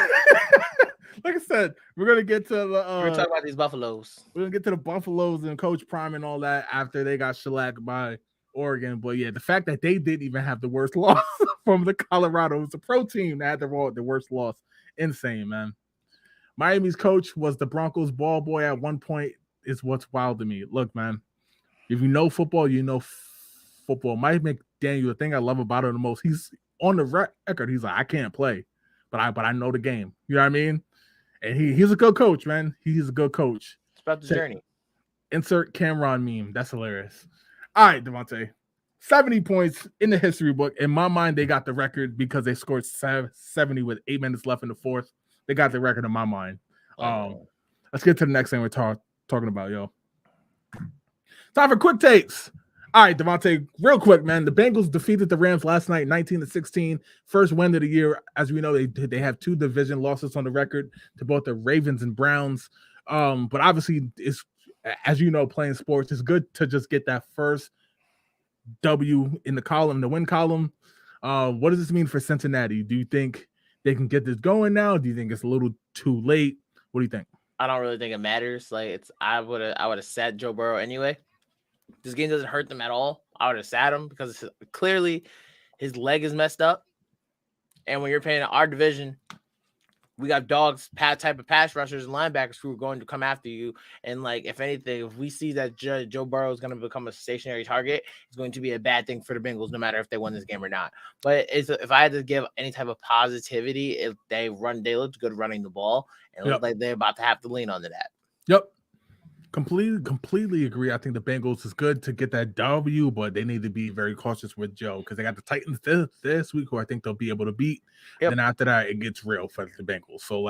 Like I said, we're gonna get to the. We're talking about these Buffaloes. We're gonna get to the Buffaloes and Coach Prime and all that after they got shellacked by Oregon. But yeah, the fact that they didn't even have the worst loss from the Colorado, it was a pro team that had the worst loss. Insane, man. Miami's coach was the Broncos ball boy at one point. Is what's wild to me. Look, man, if you know football, you know football. Mike McDaniel, the thing I love about him the most, he's on the record. He's like, I can't play, but I know the game. You know what I mean? And he's a good coach, man. He's a good coach. It's about the journey. Insert Cameron meme. That's hilarious. All right, Devontae. 70 points in the history book. In my mind, they got the record because they scored 70 with 8 minutes left in the fourth. They got the record in my mind. Let's get to the next thing we're talking about, yo. Time for quick takes. All right, Devontae, real quick, man. The Bengals defeated the Rams last night, 19-16. First win of the year. As we know, they have 2 division losses on the record to both the Ravens and Browns. But obviously, it's, as you know, playing sports, it's good to just get that first W in the column, the win column. What does this mean for Cincinnati? Do you think they can get this going now? Do you think it's a little too late? What do you think? I don't really think it matters. Like, I would have sat Joe Burrow anyway. This game doesn't hurt them at all. I would have sat him because clearly his leg is messed up. And when you're playing in our division, we got dogs, type of pass rushers and linebackers who are going to come after you. And, like, if anything, if we see that Joe Burrow is going to become a stationary target, it's going to be a bad thing for the Bengals, no matter if they win this game or not. But if I had to give any type of positivity, if they looked good running the ball, and it looked like they're about to have to lean onto that. Yep. Completely agree. I think the Bengals is good to get that W, but they need to be very cautious with Joe because they got the Titans this week, who I think they'll be able to beat. Yep. And after that, it gets real for the Bengals. So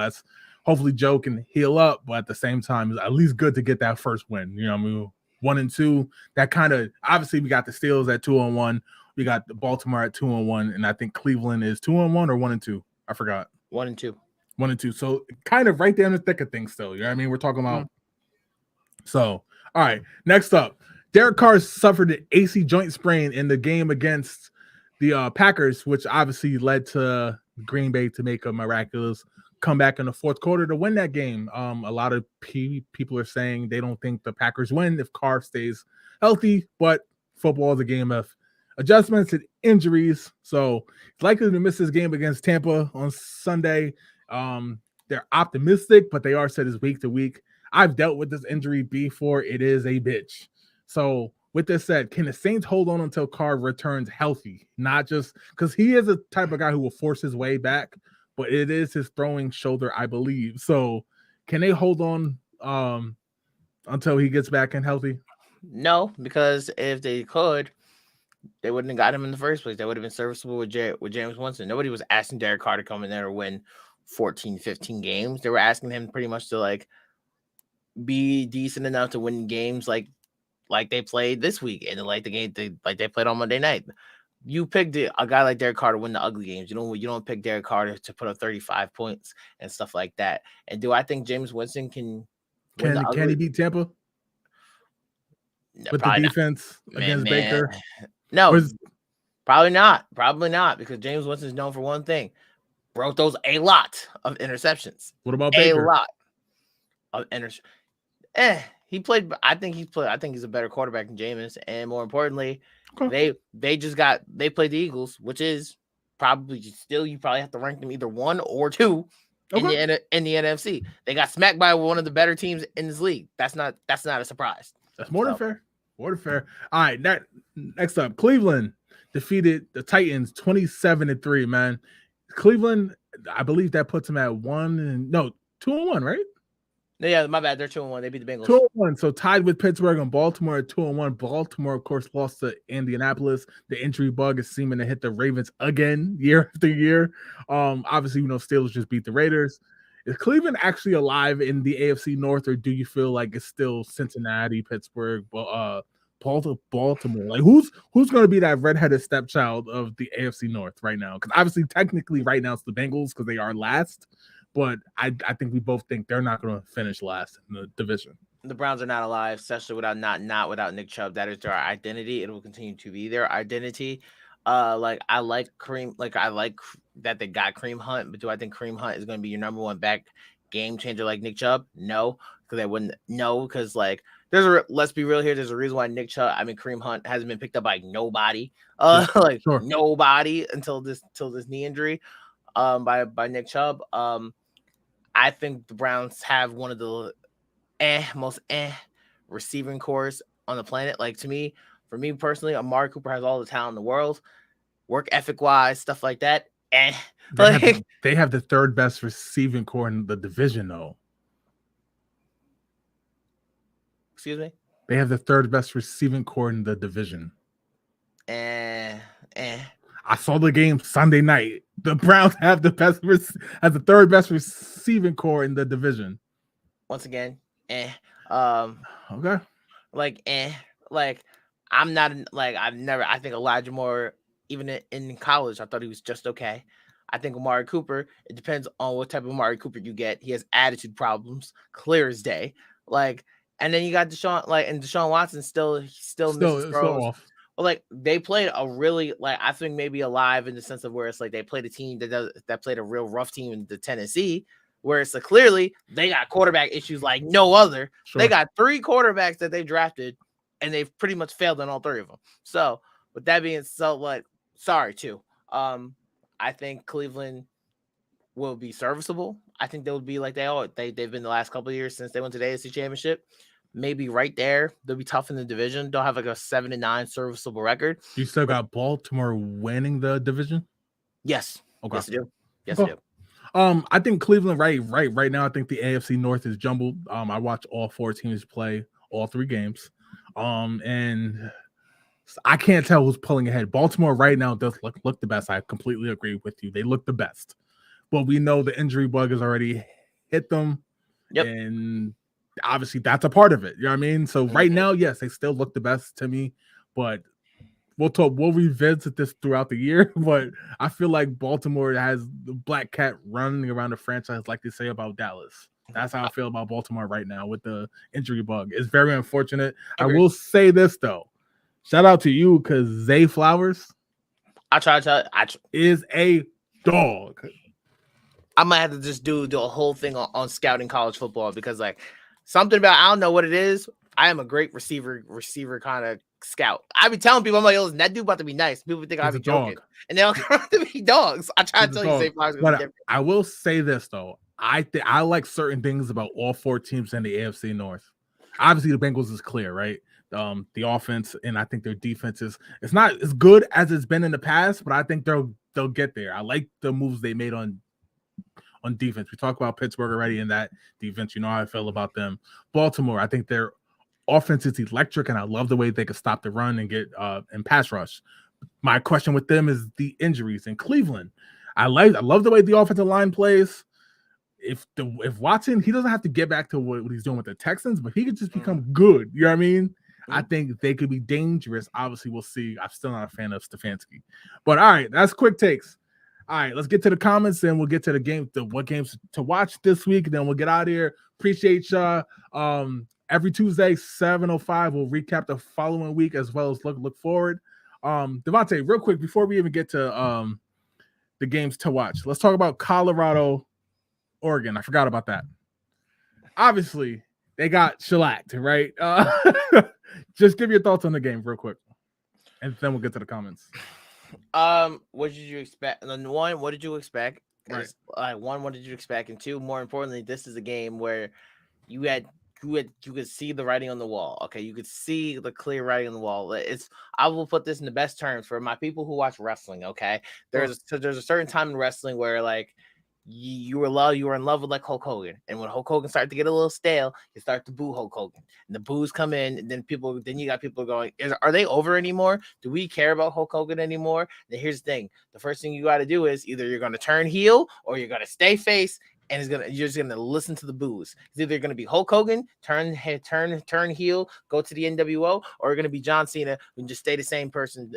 hopefully Joe can heal up, but at the same time, it's at least good to get that first win. You know what I mean? 1-2. That kind of, obviously we got the Steelers at 2-1. We got the Baltimore at 2-1, and I think Cleveland is 2-1 or 1-2. I forgot. 1-2. 1-2. So kind of right there in the thick of things still. You know what I mean? We're talking about. So, all right, next up, Derek Carr suffered an AC joint sprain in the game against the Packers, which obviously led to Green Bay to make a miraculous comeback in the fourth quarter to win that game. A lot of people are saying they don't think the Packers win if Carr stays healthy, but football is a game of adjustments and injuries. So he's likely to miss his game against Tampa on Sunday. They're optimistic, but they are said it's week to week. I've dealt with this injury before. It is a bitch. So with this said, can the Saints hold on until Carr returns healthy? Not just because he is a type of guy who will force his way back, but it is his throwing shoulder, I believe. So can they hold on until he gets back and healthy? No, because if they could, they wouldn't have got him in the first place. They would have been serviceable with James Winston. Nobody was asking Derek Carr to come in there and win 14, 15 games. They were asking him pretty much to like be decent enough to win games like they played this week and like the game they played on Monday night. You picked a guy like Derek Carr to win the ugly games. You don't pick Derek Carr to put up 35 points and stuff like that. And do I think James Winston can he beat Tampa? No, with the defense against Baker? No, probably not. Probably not, because James Winston is known for one thing. Broke those a lot of interceptions. What about Baker? A lot of interceptions. He played. I think he's a better quarterback than Jameis. And more importantly, they played the Eagles, which is probably still, you probably have to rank them either 1 or 2 in the NFC. They got smacked by one of the better teams in this league. That's not a surprise. That's more than fair. More than fair. All right, next up, Cleveland defeated the Titans 27-3. Man, Cleveland, I believe that puts them at 2-1, right? No, yeah, my bad. They're 2-1. They beat the Bengals. 2-1. So tied with Pittsburgh and Baltimore at 2-1. Baltimore, of course, lost to Indianapolis. The injury bug is seeming to hit the Ravens again, year after year. Obviously, Steelers just beat the Raiders. Is Cleveland actually alive in the AFC North, or do you feel like it's still Cincinnati, Pittsburgh, Baltimore? Like, who's going to be that redheaded stepchild of the AFC North right now? Because obviously, technically, right now it's the Bengals because they are last. But I think we both think they're not going to finish last in the division. The Browns are not alive, especially without Nick Chubb. That is their identity. It will continue to be their identity. I like Kareem. Like, I like that they got Kareem Hunt, but do I think Kareem Hunt is going to be your number one back game changer like Nick Chubb? No, because they wouldn't. No, because like let's be real here. There's a reason why Kareem Hunt hasn't been picked up by nobody. Nobody until this knee injury, by Nick Chubb. I think the Browns have one of the most receiving cores on the planet. Like, for me personally, Amari Cooper has all the talent in the world, work ethic wise, stuff like that. They have the third best receiving core in the division, though. Excuse me? They have the third best receiving core in the division. I saw the game Sunday night. The Browns have the third best receiving core in the division. Once again, okay. I think Elijah Moore, even in college, I thought he was just okay. I think Amari Cooper, it depends on what type of Amari Cooper you get. He has attitude problems, clear as day. And then you got Deshaun Watson still misses throws. Off. Well, they played a really, I think maybe alive in the sense of where it's they played a team that played a real rough team in the Tennessee, where it's clearly they got quarterback issues like no other. Sure. They got 3 quarterbacks that they drafted, and they've pretty much failed on all 3 of them. So with that being sorry too. I think Cleveland will be serviceable. I think they'll be like they've been the last couple of years since they went to the AFC Championship. Maybe right there. They'll be tough in the division. They'll have a 7-9 serviceable record. You still got Baltimore winning the division? Yes. Okay. Yes, I do. Yes, I do. I think Cleveland right now. I think the AFC North is jumbled. I watch all 4 teams play all 3 games, and I can't tell who's pulling ahead. Baltimore right now does look the best. I completely agree with you. They look the best, but we know the injury bug has already hit them, and obviously that's a part of it. You know what I mean? So right now, yes, they still look the best to me, but we'll revisit this throughout the year. But I feel like Baltimore has the black cat running around the franchise, like they say about Dallas. That's how I feel about Baltimore right now with the injury bug. It's very unfortunate. I will say this though. Shout out to you, because Zay Flowers is a dog. I might have to just do a whole thing on scouting college football, because something about, I don't know what it is. I am a great receiver kind of scout. I be telling people, I'm like, yo, listen, that dude about to be nice. People think I He's be a joking, dog. and they don't come out to be dogs. I try He's to a tell you, dog. Zay Flowers gonna be But different. I will say this though. I like certain things about all 4 teams in the AFC North. Obviously, the Bengals is clear, right? The offense and I think their defense it's not as good as it's been in the past, but I think they'll get there. I like the moves they made on defense. We talked about Pittsburgh already in that defense. You know how I feel about them. Baltimore, I think their offense is electric, and I love the way they can stop the run and get and pass rush. My question with them is the injuries in Cleveland. I love the way the offensive line plays. If Watson, he doesn't have to get back to what he's doing with the Texans, but he could just become good. You know what I mean? I think they could be dangerous. Obviously, we'll see. I'm still not a fan of Stefanski. But all right, that's quick takes. All right, let's get to the comments and we'll get to the game, what games to watch this week. And then we'll get out of here. Appreciate y'all. Every Tuesday, 7:05, we'll recap the following week as well as look forward. Devontae, real quick, before we even get to the games to watch, let's talk about Colorado, Oregon. I forgot about that. Obviously, they got shellacked, right? Just give your thoughts on the game real quick, and then we'll get to the comments. What did you expect? And one, what did you expect? Right. One, what did you expect? And two, more importantly, this is a game where you could see the writing on the wall. Okay, you could see the clear writing on the wall. I will put this in the best terms for my people who watch wrestling. Okay, there's a certain time in wrestling where like you were in love with like Hulk Hogan, and when Hulk Hogan started to get a little stale, you start to boo Hulk Hogan, and the boos come in, and then you got people going, are they over anymore? Do we care about Hulk Hogan anymore? And here's the thing: the first thing you got to do is either you're going to turn heel or you're going to stay face. And you're just gonna listen to the boos. It's either gonna be Hulk Hogan, turn heel, go to the NWO, or you're gonna be John Cena and just stay the same person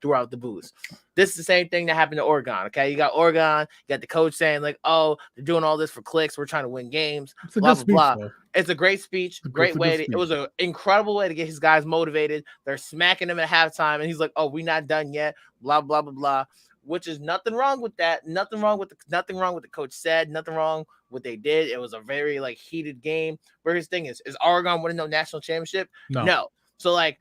throughout the boos. This is the same thing that happened to Oregon. Okay, you got Oregon, you got the coach saying like, "Oh, they're doing all this for clicks. We're trying to win games." It's a blah good blah speech, blah. though. It's a great speech, great way. It was an incredible way to get his guys motivated. They're smacking him at halftime, and he's like, "Oh, we're not done yet." Blah blah blah blah. Which is nothing wrong with that. Nothing wrong with the coach said. Nothing wrong what they did. It was a very like heated game. But his thing is Oregon winning no national championship? No. So like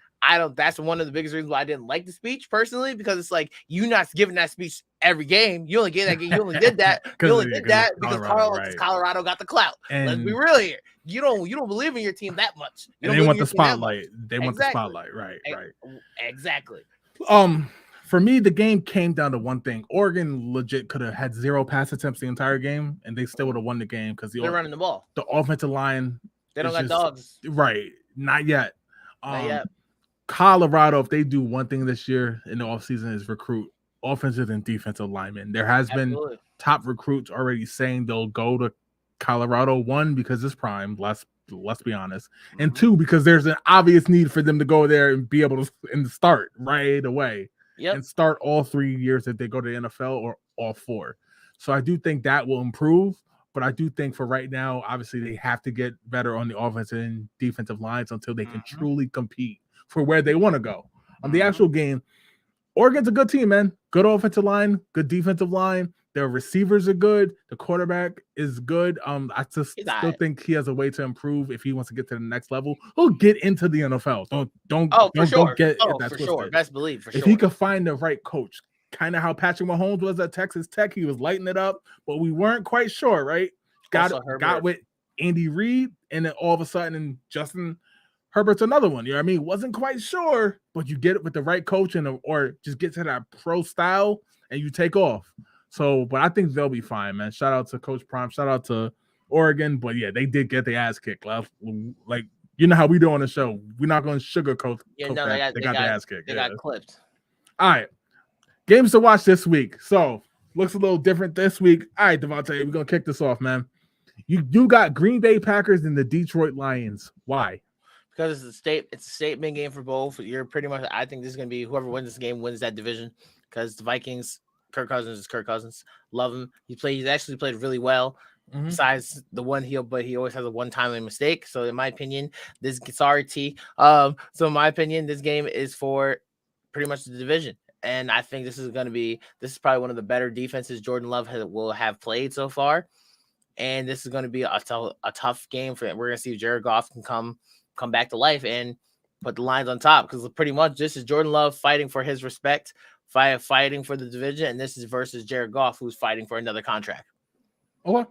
that's one of the biggest reasons why I didn't like the speech personally, because it's like you not giving that speech every game. You only get that game. You only did that. You only did that because Colorado got the clout. And let's be real here. You don't believe in your team that much. And they want the spotlight. They want the spotlight. Right. Exactly. For me, the game came down to one thing. Oregon legit could have had 0 pass attempts the entire game, and they still would have won the game because they're running the ball. The offensive line, they don't got dogs. Right, not yet. Not yet. Colorado, if they do one thing this year in the offseason, is recruit offensive and defensive linemen. There has been top recruits already saying they'll go to Colorado. One, because it's prime. Let's be honest. And two, because there's an obvious need for them to go there and be able to start right away. Yep. And start all 3 years that they go to the NFL, or all 4. So I do think that will improve, but I do think for right now, obviously they have to get better on the offensive and defensive lines until they can truly compete for where they want to go. On the actual game, Oregon's a good team, man. Good offensive line, good defensive line. Their receivers are good. The quarterback is good. I just still think he has a way to improve if he wants to get to the next level. He'll get into the NFL. Don't get that twisted. Sure. Best believe if he could find the right coach, kind of how Patrick Mahomes was at Texas Tech, he was lighting it up, but we weren't quite sure, right? Got with Andy Reid, and then all of a sudden, Justin Herbert's another one. You know what I mean? Wasn't quite sure, but you get it with the right coach or just get to that pro style and you take off. So, but I think they'll be fine, man. Shout out to Coach Prime. Shout out to Oregon. But yeah, they did get their ass kicked. Like, you know how we do on the show. We're not going to sugarcoat. Yeah, no, they got their ass kicked. They got clipped. All right. Games to watch this week. So, looks a little different this week. All right, Devontae, we're going to kick this off, man. You got Green Bay Packers and the Detroit Lions. Why? Because it's a statement game for both. You're pretty much, I think this is going to be whoever wins this game wins that division, because the Vikings, Kirk Cousins is Kirk Cousins. Love him. He's actually played really well. Besides the one but he always has a one-time mistake. So in my opinion, so in my opinion, this game is for pretty much the division. And I think this is probably one of the better defenses Jordan Love will have played so far. And this is going to be a tough game for him. We're going to see if Jared Goff can come come back to life and put the Lions on top, because pretty much this is Jordan Love fighting for his respect, fighting for the division, and this is versus Jared Goff, who's fighting for another contract. Okay.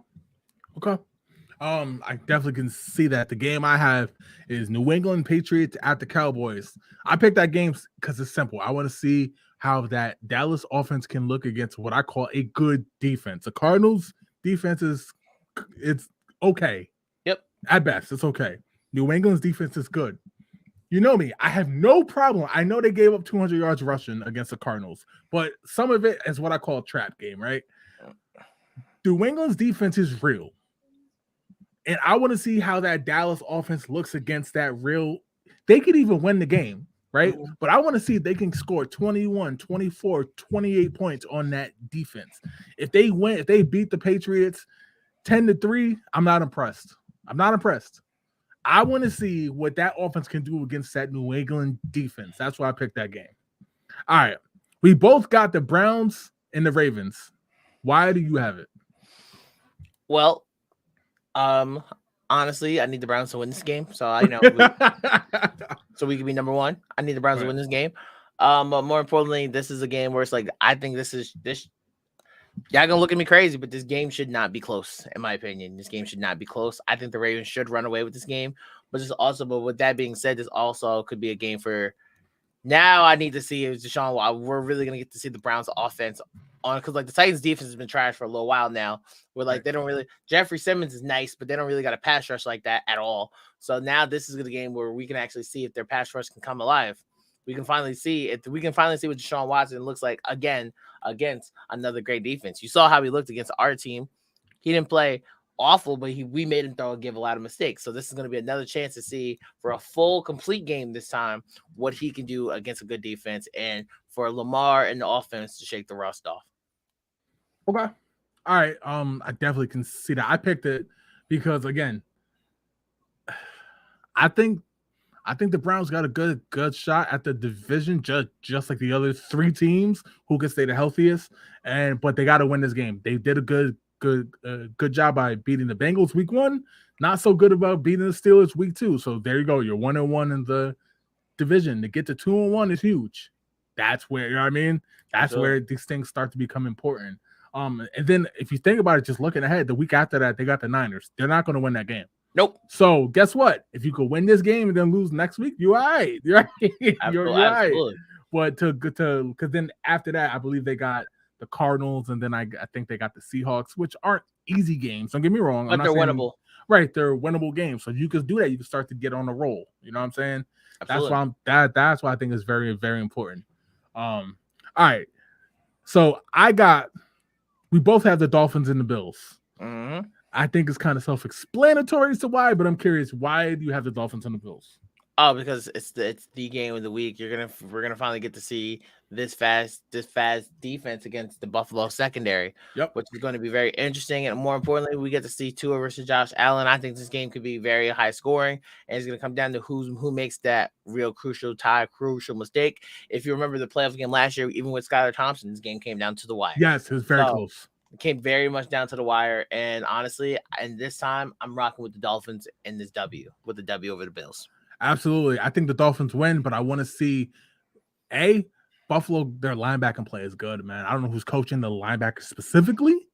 I definitely can see that. The game I have is New England Patriots at the Cowboys. I picked that game because it's simple. I want to see how that Dallas offense can look against what I call a good defense. The Cardinals defense it's okay. Yep. At best, it's okay. New England's defense is good. You know me. I have no problem. I know they gave up 200 yards rushing against the Cardinals, but some of it is what I call a trap game, right? New England's defense is real. And I want to see how that Dallas offense looks against that real. They could even win the game, right? Mm-hmm. But I want to see if they can score 21, 24, 28 points on that defense. If they win, if they beat the Patriots 10-3, I'm not impressed. I want to see what that offense can do against that New England defense. That's why I picked that game. All right. We both got the Browns and the Ravens. Why do you have it? Well, honestly, I need the Browns to win this game. So I know so we can be number one. I need the Browns to win this game. But more importantly, this is a game where it's like, I think this. Y'all gonna look at me crazy, but this game should not be close, in my opinion. This game should not be close. I think the Ravens should run away with this game. But with that being said, this also could be a game for. Now I need to see if Deshaun. We're really gonna get to see the Browns offense on, because like the Titans defense has been trash for a little while now. Where like they don't really. Jeffrey Simmons is nice, but they don't really got a pass rush like that at all. So now this is a game where we can actually see if their pass rush can come alive. We can finally see what Deshaun Watson looks like again against another great defense. You saw how he looked against our team. He didn't play awful, but we made him give a lot of mistakes. So this is going to be another chance to see for a full, complete game this time what he can do against a good defense, and for Lamar and the offense to shake the rust off. Okay. All right. I definitely can see that. I picked it because, again, I think the Browns got a good shot at the division, just like the other three teams who can stay the healthiest. But they got to win this game. They did a good job by beating the Bengals week 1. Not so good about beating the Steelers week 2. So there you go. You're 1-1 in the division. To get to 2-1 is huge. That's where, you know what I mean? That's where these things start to become important. And then if you think about it, just looking ahead, the week after that, they got the Niners. They're not going to win that game. Nope. So guess what? If you could win this game and then lose next week, you're all right. You're right. But because then after that, I believe they got the Cardinals, and then I think they got the Seahawks, which aren't easy games. Don't get me wrong. But they're winnable. Right, they're winnable games. So if you could do that, you can start to get on the roll. You know what I'm saying? Absolutely. That's why I think it's very, very important. All right. So we both have the Dolphins and the Bills. Mm-hmm. I think it's kind of self-explanatory as to why, but I'm curious, why do you have the Dolphins and the Bills? Oh, because it's the game of the week. We're gonna finally get to see this fast defense against the Buffalo secondary. Yep. Which is going to be very interesting, and more importantly, we get to see Tua versus Josh Allen. I think this game could be very high scoring, and it's gonna come down to who makes that real crucial mistake. If you remember the playoff game last year, even with Skylar Thompson, this game came down to the wire. Yes, it was very close. It came very much down to the wire, and honestly, this time I'm rocking with the Dolphins in this W, with the W over the Bills. Absolutely. I think the Dolphins win, but I want to see Buffalo, their linebacking play is good, man. I don't know who's coaching the linebackers specifically,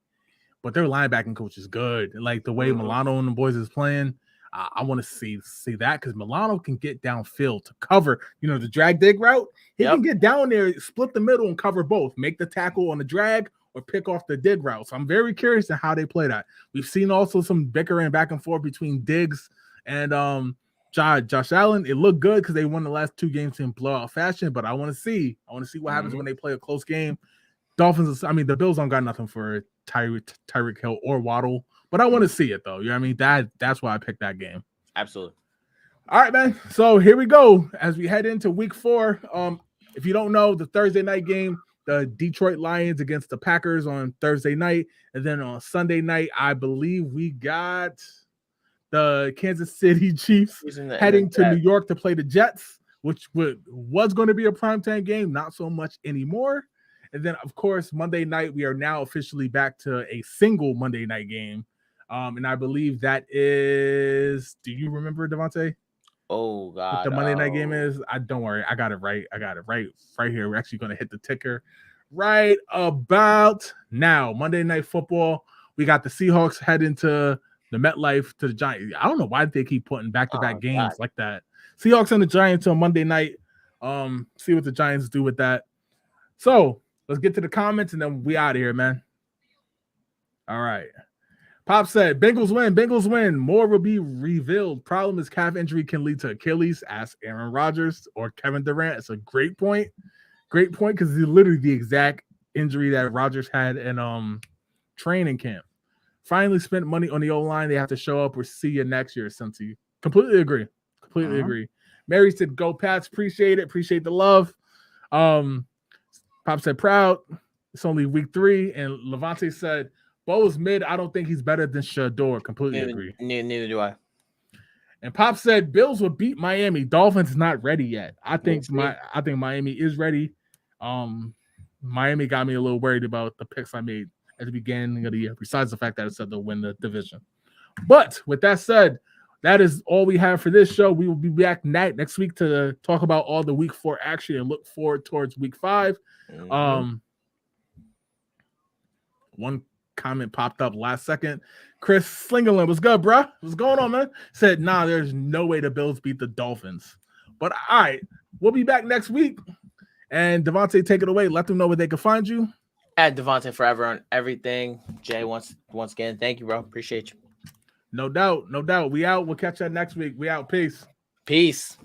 but their linebacking coach is good. Like the way Milano and the boys is playing, I want to see that, because Milano can get downfield to cover, the drag dig route. He can get down there, split the middle, and cover both. Make the tackle on the drag or pick off the dig route. So I'm very curious to how they play that. We've seen also some bickering back and forth between Diggs and Josh Allen. It looked good because they won the last 2 games in blowout fashion, but I want to see what happens when they play a close game. The Bills don't got nothing for Tyreek Hill or Waddle, but I want to see it though. You know what I mean? That's why I picked that game. Absolutely. All right, man. So here we go as we head into week 4. If you don't know, the Thursday night game, the Detroit Lions against the Packers on Thursday night, and then on Sunday night, I believe we got the Kansas City Chiefs heading to New York to play the Jets, which was going to be a primetime game, not so much anymore. And then, of course, Monday night, we are now officially back to a single Monday night game. And I believe that is, do you remember, Devontae? Oh God. What the Monday night game is, don't worry. I got it right. Right here. We're actually going to hit the ticker right about now. Monday Night Football. We got the Seahawks heading to the MetLife to the Giants. I don't know why they keep putting back-to-back games like that. Seahawks and the Giants on Monday night. See what the Giants do with that. So let's get to the comments and then we out of here, man. All right. Pop said, Bengals win. More will be revealed. Problem is calf injury can lead to Achilles. Ask Aaron Rodgers or Kevin Durant. It's a great point. Great point because it's literally the exact injury that Rodgers had in training camp. Finally spent money on the O-line. They have to show up or see you next year, Cincy. Completely agree. Agree. Mary said, go Pats. Appreciate it. Appreciate the love. Pop said, proud. It's only week 3. And Levante said, Bo is mid. I don't think he's better than Shador. Completely agree. Neither do I. And Pop said Bills will beat Miami. Dolphins not ready yet. I think Miami is ready. Miami got me a little worried about the picks I made at the beginning of the year, besides the fact that I said they'll win the division. But with that said, that is all we have for this show. We will be back next week to talk about all the week 4 action and look forward towards week 5. One comment popped up last second. Chris Slingerland, what's good, bro? What's going on, man? Said, nah, there's no way the Bills beat the Dolphins. But all right, we'll be back next week. And Devontae, take it away. Let them know where they can find you. At Devontae Forever on everything. Jay, once again, thank you, bro. Appreciate you. No doubt. We out. We'll catch you next week. We out. Peace.